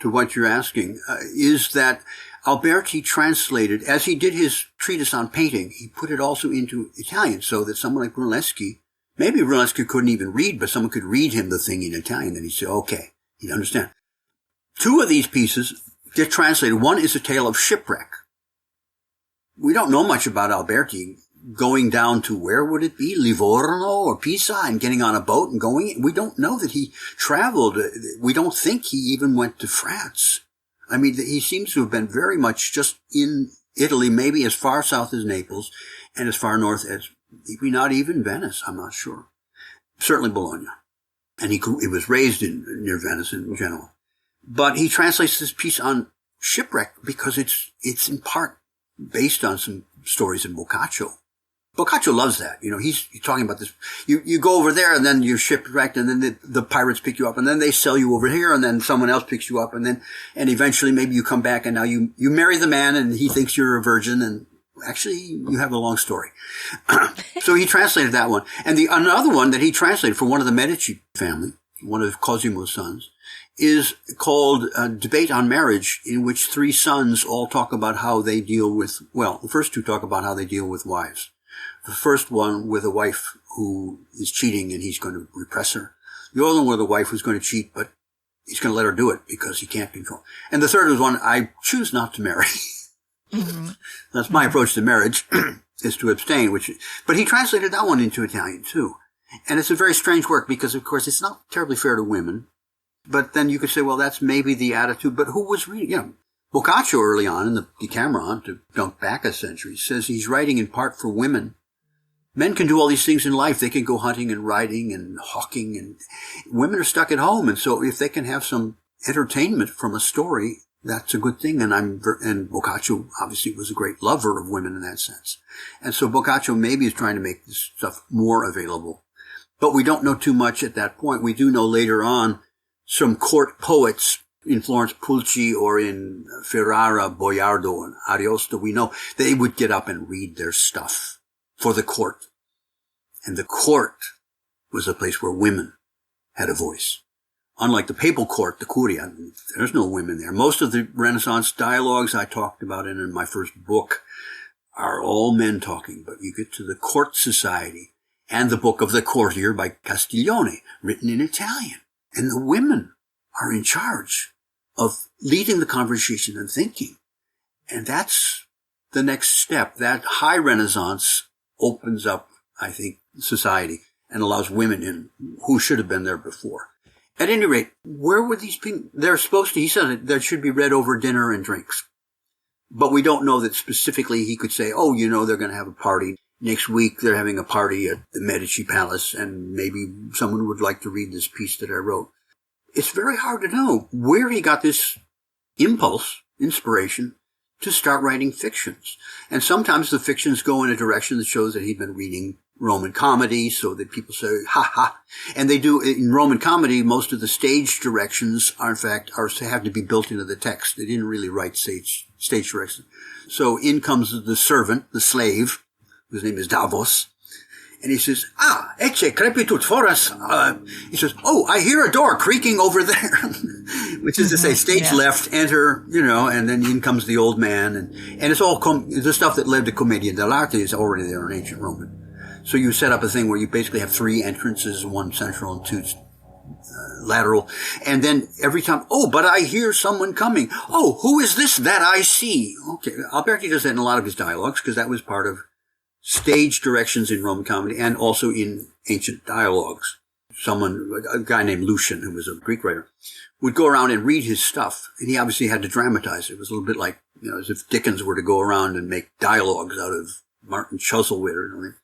to what you're asking is that Alberti translated, as he did his treatise on painting, he put it also into Italian so that someone like Brunelleschi, maybe Brunelleschi couldn't even read, but someone could read him the thing in Italian, and he'd say, okay, he'd understand. Two of these pieces get translated. One is a tale of shipwreck. We don't know much about Alberti going down to, where would it be, Livorno or Pisa, and getting on a boat and going. We don't know that he traveled. We don't think he even went to France. I mean, he seems to have been very much just in Italy, maybe as far south as Naples and as far north as maybe not even Venice. I'm not sure. Certainly Bologna. And he was raised near Venice in Genoa. But he translates this piece on shipwreck because it's in part based on some stories in Boccaccio. Boccaccio loves that. He's talking about this. You go over there and then you're shipwrecked, and then the pirates pick you up, and then they sell you over here, and then someone else picks you up, and eventually maybe you come back, and now you marry the man, and he thinks you're a virgin, and actually you have a long story. So he translated that one. And another one that he translated for one of the Medici family, one of Cosimo's sons, is called Debate on Marriage, in which three sons all talk about how they deal with, the first two talk about how they deal with wives. The first one with a wife who is cheating and he's going to repress her. The other one with a wife who's going to cheat, but he's going to let her do it because he can't control. And the third was one, I choose not to marry. Mm-hmm. That's my approach to marriage, is to abstain, but he translated that one into Italian too. And it's a very strange work because, of course, it's not terribly fair to women. But then you could say, well, that's maybe the attitude. But who was reading? Boccaccio early on in the Decameron, to jump back a century, says he's writing in part for women. Men can do all these things in life. They can go hunting and riding and hawking, and women are stuck at home. And so if they can have some entertainment from a story, that's a good thing. And Boccaccio obviously was a great lover of women in that sense. And so Boccaccio maybe is trying to make this stuff more available. But we don't know too much at that point. We do know later on some court poets in Florence Pulci or in Ferrara, Boiardo, and Ariosto. We know they would get up and read their stuff for the court. And the court was a place where women had a voice. Unlike the papal court, the Curia, there's no women there. Most of the Renaissance dialogues I talked about in my first book are all men talking. But you get to the court society and the book of the courtier by Castiglione, written in Italian. And the women are in charge of leading the conversation and thinking. And that's the next step. That high Renaissance opens up, I think, society and allows women in who should have been there before. At any rate, where were these people? They're supposed to, he said, that should be read over dinner and drinks. But we don't know that specifically he could say, they're going to have a party. Next week, they're having a party at the Medici Palace, and maybe someone would like to read this piece that I wrote. It's very hard to know where he got this inspiration to start writing fictions. And sometimes the fictions go in a direction that shows that he'd been reading Roman comedy, so that people say, ha ha. And they do, in Roman comedy, most of the stage directions are, in fact, have to be built into the text. They didn't really write stage directions. So in comes the servant, the slave, whose name is Davos. And he says, ecce crepitut foras. He says, I hear a door creaking over there. Which is to say, stage left, enter, and then in comes the old man. And it's all, the stuff that led to Commedia dell'arte is already there in ancient Roman. So you set up a thing where you basically have 3 entrances, 1 central and 2 lateral. And then every time, but I hear someone coming. Who is this that I see? Okay. Alberti does that in a lot of his dialogues because that was part of stage directions in Roman comedy and also in ancient dialogues. A guy named Lucian, who was a Greek writer, would go around and read his stuff, and he obviously had to dramatize it. It was a little bit like, as if Dickens were to go around and make dialogues out of Martin Chuzzlewit or something.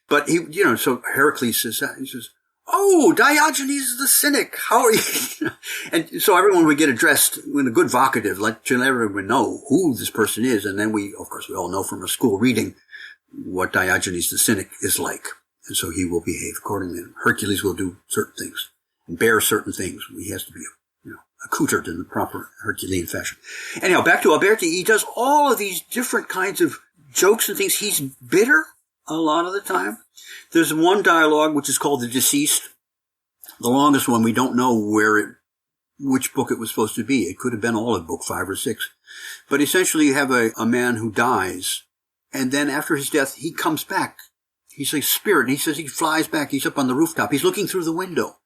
But he, so Heracles says that, he says, Diogenes the Cynic, how are you? And so everyone would get addressed in a good vocative, let everyone know who this person is, and then we all know from a school reading what Diogenes the Cynic is like. And so he will behave accordingly. Hercules will do certain things and bear certain things. He has to be, accoutred in the proper Herculean fashion. Anyhow, back to Alberti. He does all of these different kinds of jokes and things. He's bitter a lot of the time. There's one dialogue which is called The Deceased. The longest one, we don't know which book it was supposed to be. It could have been all of book 5 or 6. But essentially you have a man who dies, and then after his death, he comes back. He's a spirit, and he says he flies back. He's up on the rooftop. He's looking through the window.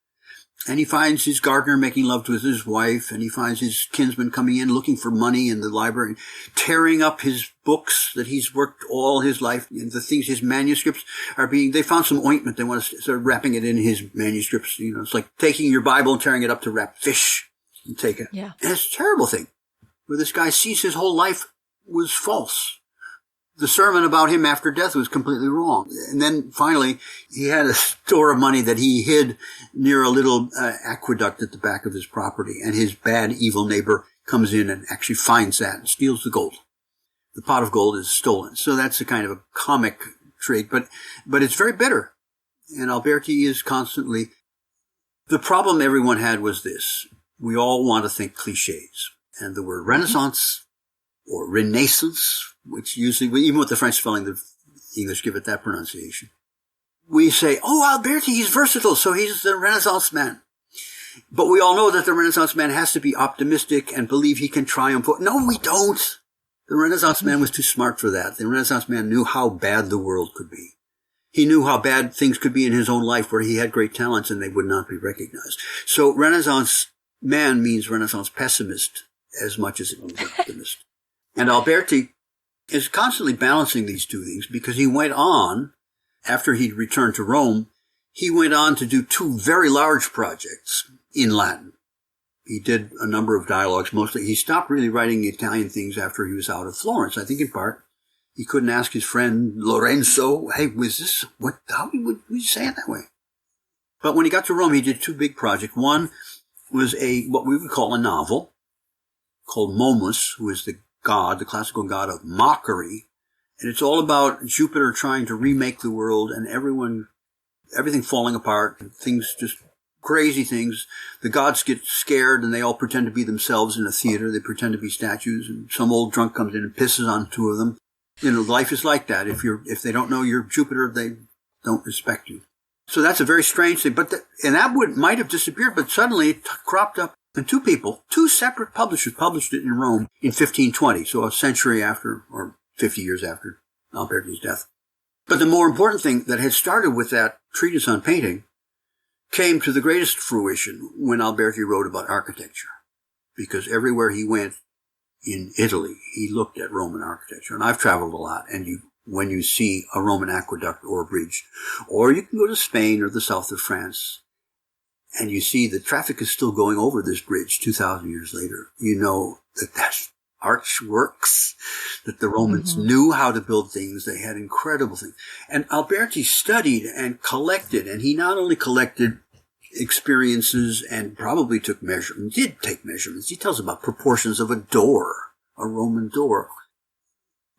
And he finds his gardener making love to his wife, and he finds his kinsman coming in looking for money in the library, tearing up his books that he's worked all his life, and his manuscripts they found some ointment. They want to start wrapping it in his manuscripts. It's like taking your Bible and tearing it up to wrap fish and take it. Yeah. And it's a terrible thing where this guy sees his whole life was false. The sermon about him after death was completely wrong. And then finally, he had a store of money that he hid near a little aqueduct at the back of his property. And his bad, evil neighbor comes in and actually finds that and steals the gold. The pot of gold is stolen. So that's a kind of a comic trait, but it's very bitter. And Alberti is constantly, the problem everyone had was this. We all want to think cliches. And the word Renaissance or Renaissance, which usually, even with the French spelling, the English give it that pronunciation. We say, Alberti, he's versatile, so he's the Renaissance man. But we all know that the Renaissance man has to be optimistic and believe he can triumph. No, we don't. The Renaissance man was too smart for that. The Renaissance man knew how bad the world could be. He knew how bad things could be in his own life where he had great talents and they would not be recognized. So Renaissance man means Renaissance pessimist as much as it means optimist. And Alberti is constantly balancing these two things because he went on, after he'd returned to Rome, he went on to do 2 very large projects in Latin. He did a number of dialogues, mostly. He stopped really writing Italian things after he was out of Florence. I think in part he couldn't ask his friend Lorenzo, hey, how would we say it that way? But when he got to Rome, he did 2 big projects. One was what we would call a novel called Momus, who is the classical god of mockery. And it's all about Jupiter trying to remake the world and everything falling apart, things just crazy things. The gods get scared and they all pretend to be themselves in a theater. They pretend to be statues, and some old drunk comes in and pisses on 2 of them. Life is like that. If they don't know you're Jupiter, they don't respect you. So that's a very strange thing. And that might have disappeared, but suddenly it cropped up. And 2 separate publishers published it in Rome in 1520, so a century after, or 50 years after Alberti's death. But the more important thing that had started with that treatise on painting came to the greatest fruition when Alberti wrote about architecture. Because everywhere he went in Italy, he looked at Roman architecture. And I've traveled a lot, and when you see a Roman aqueduct or a bridge, or you can go to Spain or the south of France, and you see the traffic is still going over this bridge 2,000 years later, you know that arch works, that the Romans knew how to build things. They had incredible things. And Alberti studied and collected, and he not only collected experiences and probably did take measurements. He tells about proportions of a door, a Roman door.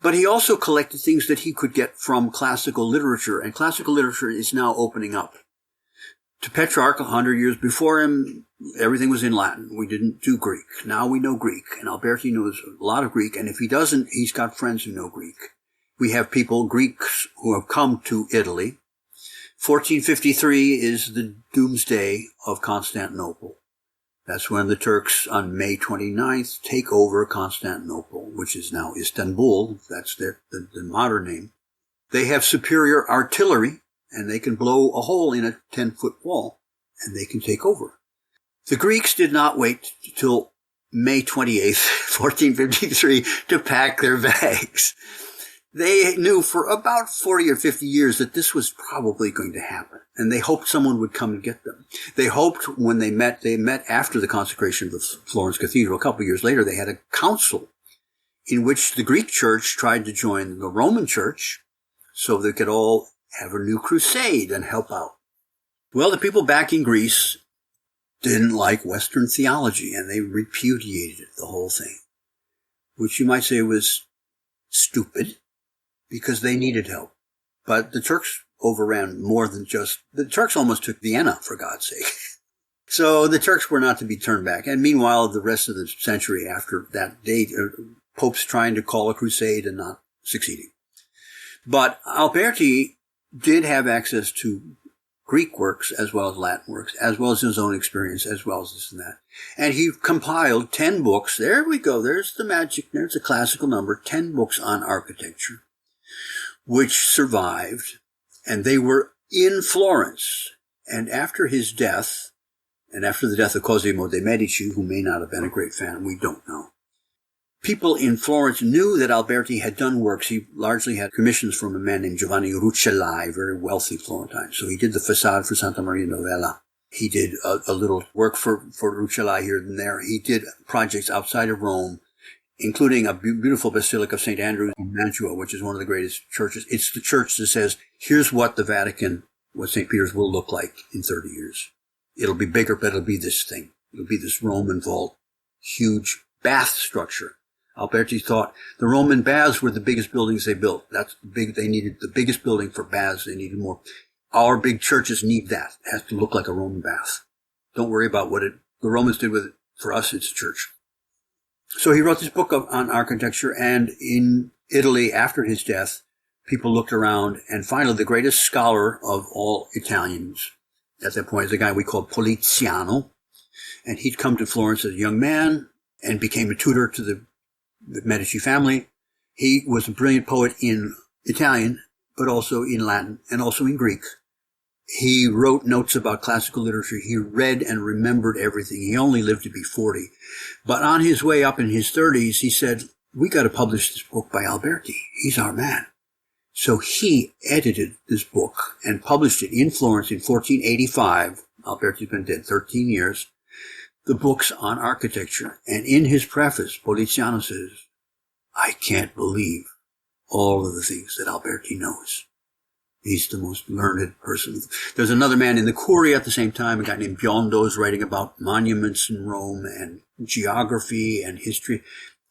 But he also collected things that he could get from classical literature, and classical literature is now opening up. To Petrarch, 100 years before him, everything was in Latin. We didn't do Greek. Now we know Greek, and Alberti knows a lot of Greek, and if he doesn't, he's got friends who know Greek. We have people, Greeks, who have come to Italy. 1453 is the doomsday of Constantinople. That's when the Turks, on May 29th, take over Constantinople, which is now Istanbul. That's the modern name. They have superior artillery, and they can blow a hole in a 10-foot wall, and they can take over. The Greeks did not wait till May 28th, 1453, to pack their bags. They knew for about 40 or 50 years that this was probably going to happen, and they hoped someone would come and get them. They hoped when they met after the consecration of the Florence Cathedral. A couple of years later, they had a council in which the Greek church tried to join the Roman church so they could all have a new crusade and help out. Well, the people back in Greece didn't like Western theology, and they repudiated the whole thing, which you might say was stupid, because they needed help. But the Turks overran more than the Turks almost took Vienna, for God's sake. So the Turks were not to be turned back. And meanwhile, the rest of the century after that date, popes trying to call a crusade and not succeeding. But Alberti did have access to Greek works as well as Latin works, as well as his own experience, as well as this and that. And he compiled 10 books. There we go. There's the magic. There's the classical number, 10 books on architecture, which survived, and they were in Florence. And after his death, and after the death of Cosimo de' Medici, who may not have been a great fan, we don't know, people in Florence knew that Alberti had done works. He largely had commissions from a man named Giovanni Rucellai, very wealthy Florentine. So he did the facade for Santa Maria Novella. He did a little work for Rucellai here and there. He did projects outside of Rome, including a beautiful Basilica of St. Andrew in Mantua, which is one of the greatest churches. It's the church that says, here's what the Vatican, what St. Peter's will look like in 30 years. It'll be bigger, but it'll be this thing. It'll be this Roman vault, huge bath structure. Alberti thought the Roman baths were the biggest buildings they built. That's big. They needed the biggest building for baths. They needed more. Our big churches need that. It has to look like a Roman bath. Don't worry about what the Romans did with it. For us, it's a church. So he wrote this book on architecture, and in Italy, after his death, people looked around, and finally the greatest scholar of all Italians at that point is a guy we call Poliziano, and he'd come to Florence as a young man and became a tutor to the Medici family. He was a brilliant poet in Italian, but also in Latin, and also in Greek. He wrote notes about classical literature. He read and remembered everything. He only lived to be 40. But on his way up in his 30s, he said, we got to publish this book by Alberti. He's our man. So he edited this book and published it in Florence in 1485. Alberti's been dead 13 years. The book's on architecture. And in his preface, Poliziano says, I can't believe all of the things that Alberti knows. He's the most learned person. There's another man in the Curia at the same time, a guy named Biondo, is writing about monuments in Rome and geography and history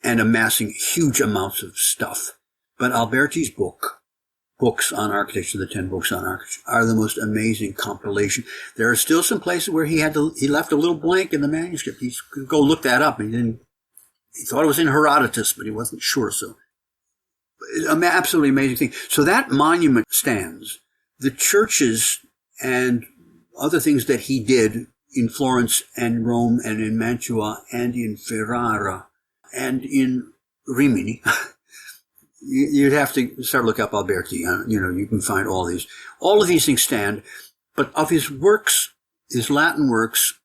and amassing huge amounts of stuff. But Alberti's books on architecture, the 10 books on architecture, are the most amazing compilation. There are still some places where he left a little blank in the manuscript. He could go look that up, and he thought it was in Herodotus, but he wasn't sure. So, absolutely amazing thing. So that monument stands. The churches and other things that he did in Florence and Rome and in Mantua and in Ferrara and in Rimini, you'd have to start looking up Alberti. You can find all these. All of these things stand, but of his works, his Latin works,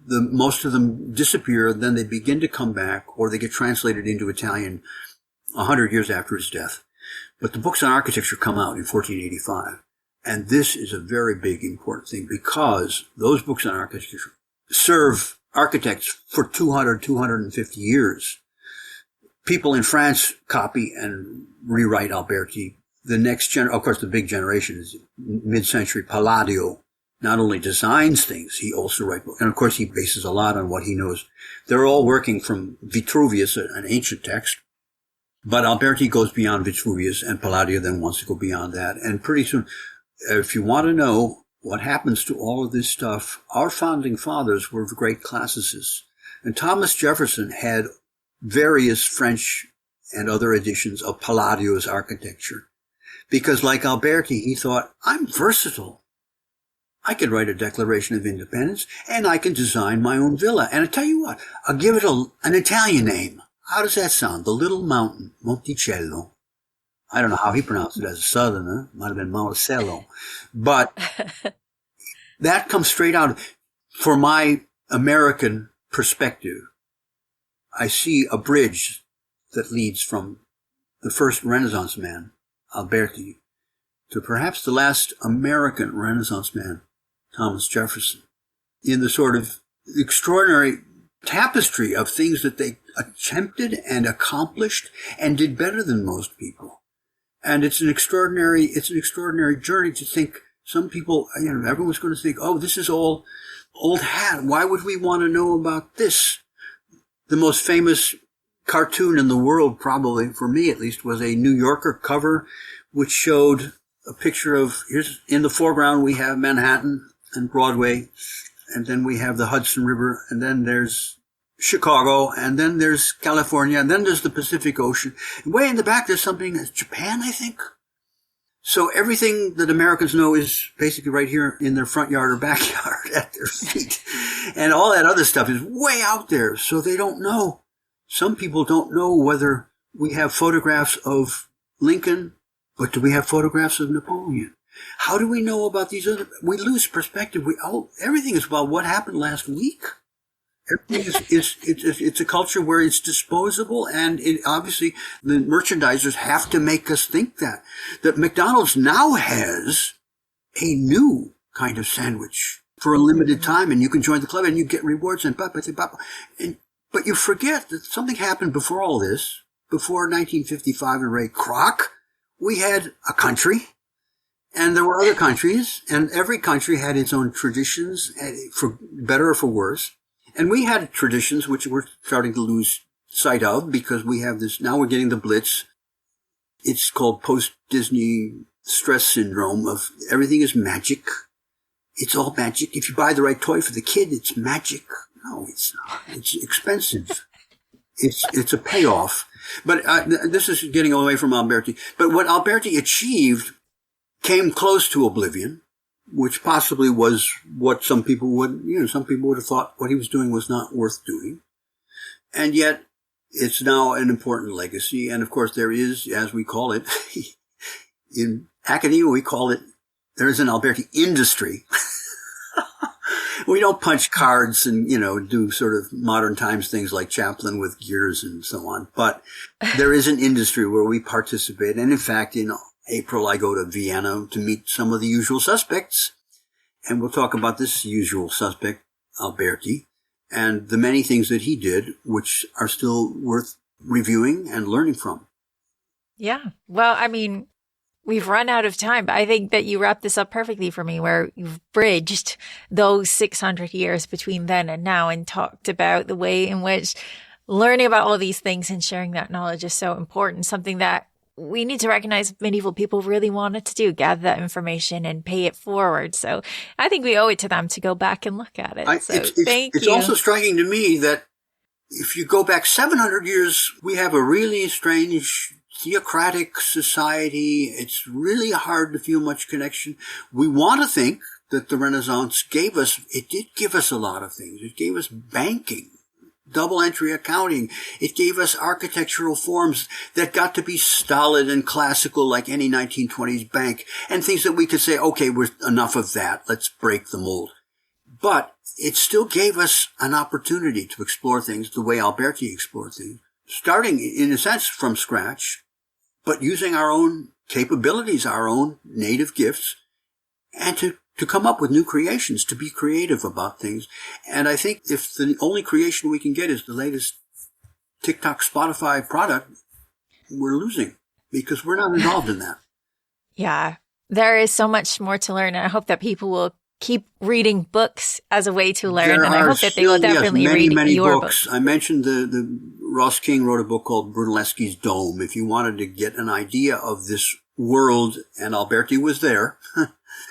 most of them disappear, then they begin to come back, or they get translated into Italian 100 years after his death. But the books on architecture come out in 1485. And this is a very big, important thing, because those books on architecture serve architects for 250 years. People in France copy and rewrite Alberti. The next of course, the big generation is mid-century. Palladio not only designs things, he also writes books. And of course, he bases a lot on what he knows. They're all working from Vitruvius, an ancient text, But Alberti goes beyond Vitruvius, and Palladio then wants to go beyond that. And pretty soon, if you want to know what happens to all of this stuff, our founding fathers were great classicists. And Thomas Jefferson had various French and other editions of Palladio's architecture. Because like Alberti, he thought, I'm versatile. I can write a Declaration of Independence, and I can design my own villa. And I tell you what, I'll give it an Italian name. How does that sound? The Little Mountain, Monticello. I don't know how he pronounced it as a southerner. It might have been Monticello. But that comes straight out. For my American perspective, I see a bridge that leads from the first Renaissance man, Alberti, to perhaps the last American Renaissance man, Thomas Jefferson, in the sort of extraordinary tapestry of things that they attempted and accomplished and did better than most people. And it's an extraordinary journey to think. Some people, everyone's going to think, oh, this is all old hat. Why would we want to know about this? The most famous cartoon in the world, probably for me at least, was a New Yorker cover, which showed a picture of, here's in the foreground we have Manhattan and Broadway, and then we have the Hudson River, and then there's Chicago, and then there's California, and then there's the Pacific Ocean. And way in the back there's something, Japan, I think. So everything that Americans know is basically right here in their front yard or backyard at their feet. And all that other stuff is way out there, so they don't know. Some people don't know whether we have photographs of Lincoln, but do we have photographs of Napoleon? How do we know about these other? We lose perspective. Everything is about what happened last week. Everything it's a culture where it's disposable, and obviously the merchandisers have to make us think that McDonald's now has a new kind of sandwich for a limited time, and you can join the club and you get rewards but you forget that something happened before all this. Before 1955 and Ray Kroc, we had a country, and there were other countries, and every country had its own traditions, for better or for worse. And we had traditions which we're starting to lose sight of because we have this, now we're getting the blitz. It's called post-Disney stress syndrome of everything is magic. It's all magic. If you buy the right toy for the kid, it's magic. No, it's not. It's expensive. It's a payoff. But this is getting away from Alberti. But what Alberti achieved came close to oblivion, which possibly was what some people would have thought what he was doing was not worth doing. And yet, it's now an important legacy. And of course, there is, as we call it, in academia, we call it, there is an Alberti industry. We don't punch cards and, do sort of modern times things like Chaplin with gears and so on. But there is an industry where we participate. And in fact, in April, I go to Vienna to meet some of the usual suspects. And we'll talk about this usual suspect, Alberti, and the many things that he did, which are still worth reviewing and learning from. Yeah. Well, we've run out of time, but I think that you wrapped this up perfectly for me, where you've bridged those 600 years between then and now and talked about the way in which learning about all these things and sharing that knowledge is so important, something that we need to recognize medieval people really wanted to do, gather that information and pay it forward. So I think we owe it to them to go back and look at it. Thank you. It's also striking to me that if you go back 700 years, we have a really strange theocratic society. It's really hard to feel much connection. We want to think that the Renaissance did give us a lot of things. It gave us banking, double entry accounting. It gave us architectural forms that got to be stolid and classical like any 1920s bank, and things that we could say, okay, we're enough of that. Let's break the mold. But it still gave us an opportunity to explore things the way Alberti explored things, starting in a sense from scratch, but using our own capabilities, our own native gifts, and to come up with new creations, to be creative about things. And I think if the only creation we can get is the latest TikTok, Spotify product, we're losing because we're not involved in that. Yeah, there is so much more to learn. And I hope that people will keep reading books as a way to learn. And I hope that they will definitely read many your books. book. I mentioned the Ross King wrote a book called Brunelleschi's Dome. If you wanted to get an idea of this world, and Alberti was there,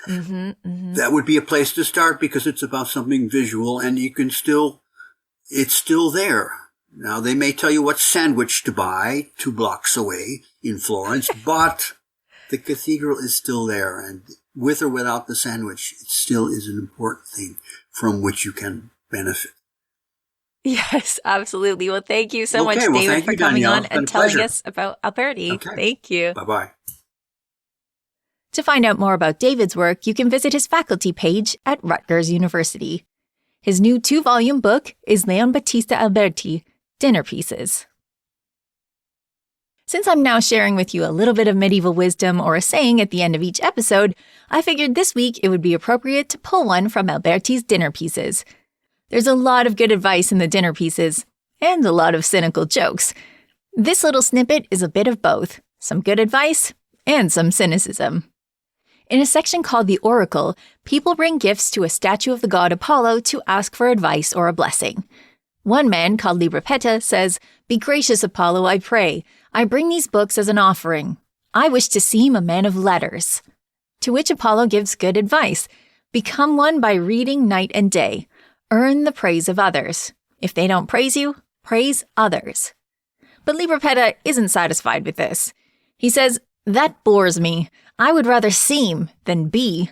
that would be a place to start because it's about something visual and it's still there. Now, they may tell you what sandwich to buy 2 blocks away in Florence, but the cathedral is still there, and with or without the sandwich, it still is an important thing from which you can benefit. Yes, absolutely. Well, thank you so much, Well, David, for coming Danièle. on and telling us about Alberti. Okay. Thank you. Bye-bye. To find out more about David's work, you can visit his faculty page at Rutgers University. His new 2-volume book is Leon Battista Alberti, Dinner Pieces. Since I'm now sharing with you a little bit of medieval wisdom or a saying at the end of each episode, I figured this week it would be appropriate to pull one from Alberti's Dinner Pieces. There's a lot of good advice in the Dinner Pieces, and a lot of cynical jokes. This little snippet is a bit of both, some good advice and some cynicism. In a section called The Oracle, people bring gifts to a statue of the god Apollo to ask for advice or a blessing. One man, called Librepetta, says, "Be gracious, Apollo, I pray. I bring these books as an offering. I wish to seem a man of letters." To which Apollo gives good advice. Become one by reading night and day. Earn the praise of others. If they don't praise you, praise others. But Librepetta isn't satisfied with this. He says, "That bores me. I would rather seem than be."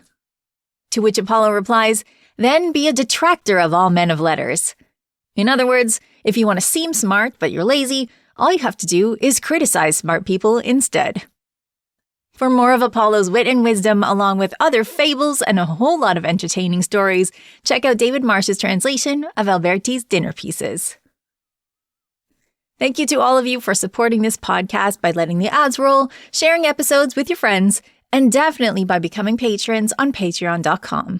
To which Apollo replies, "Then be a detractor of all men of letters." In other words, if you want to seem smart but you're lazy, all you have to do is criticize smart people instead. For more of Apollo's wit and wisdom, along with other fables and a whole lot of entertaining stories, check out David Marsh's translation of Alberti's Dinner Pieces. Thank you to all of you for supporting this podcast by letting the ads roll, sharing episodes with your friends, and definitely by becoming patrons on patreon.com.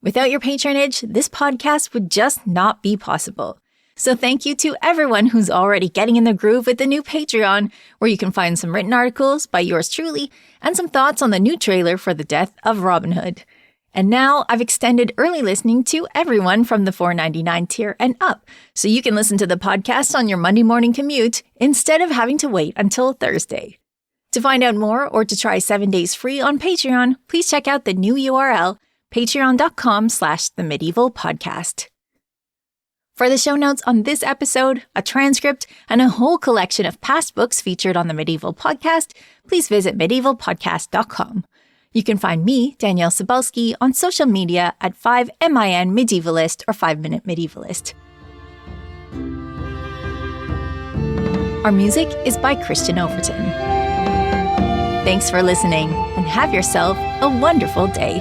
Without your patronage, this podcast would just not be possible. So thank you to everyone who's already getting in the groove with the new Patreon, where you can find some written articles by yours truly and some thoughts on the new trailer for The Death of Robin Hood. And now I've extended early listening to everyone from the $4.99 tier and up, so you can listen to the podcast on your Monday morning commute instead of having to wait until Thursday. To find out more or to try 7 days free on Patreon, please check out the new URL, patreon.com/themedievalpodcast. For the show notes on this episode, a transcript, and a whole collection of past books featured on the Medieval Podcast, please visit medievalpodcast.com. You can find me, Danièle Cybulski, on social media at 5MIN Medievalist or 5-Minute Medievalist. Our music is by Christian Overton. Thanks for listening, and have yourself a wonderful day.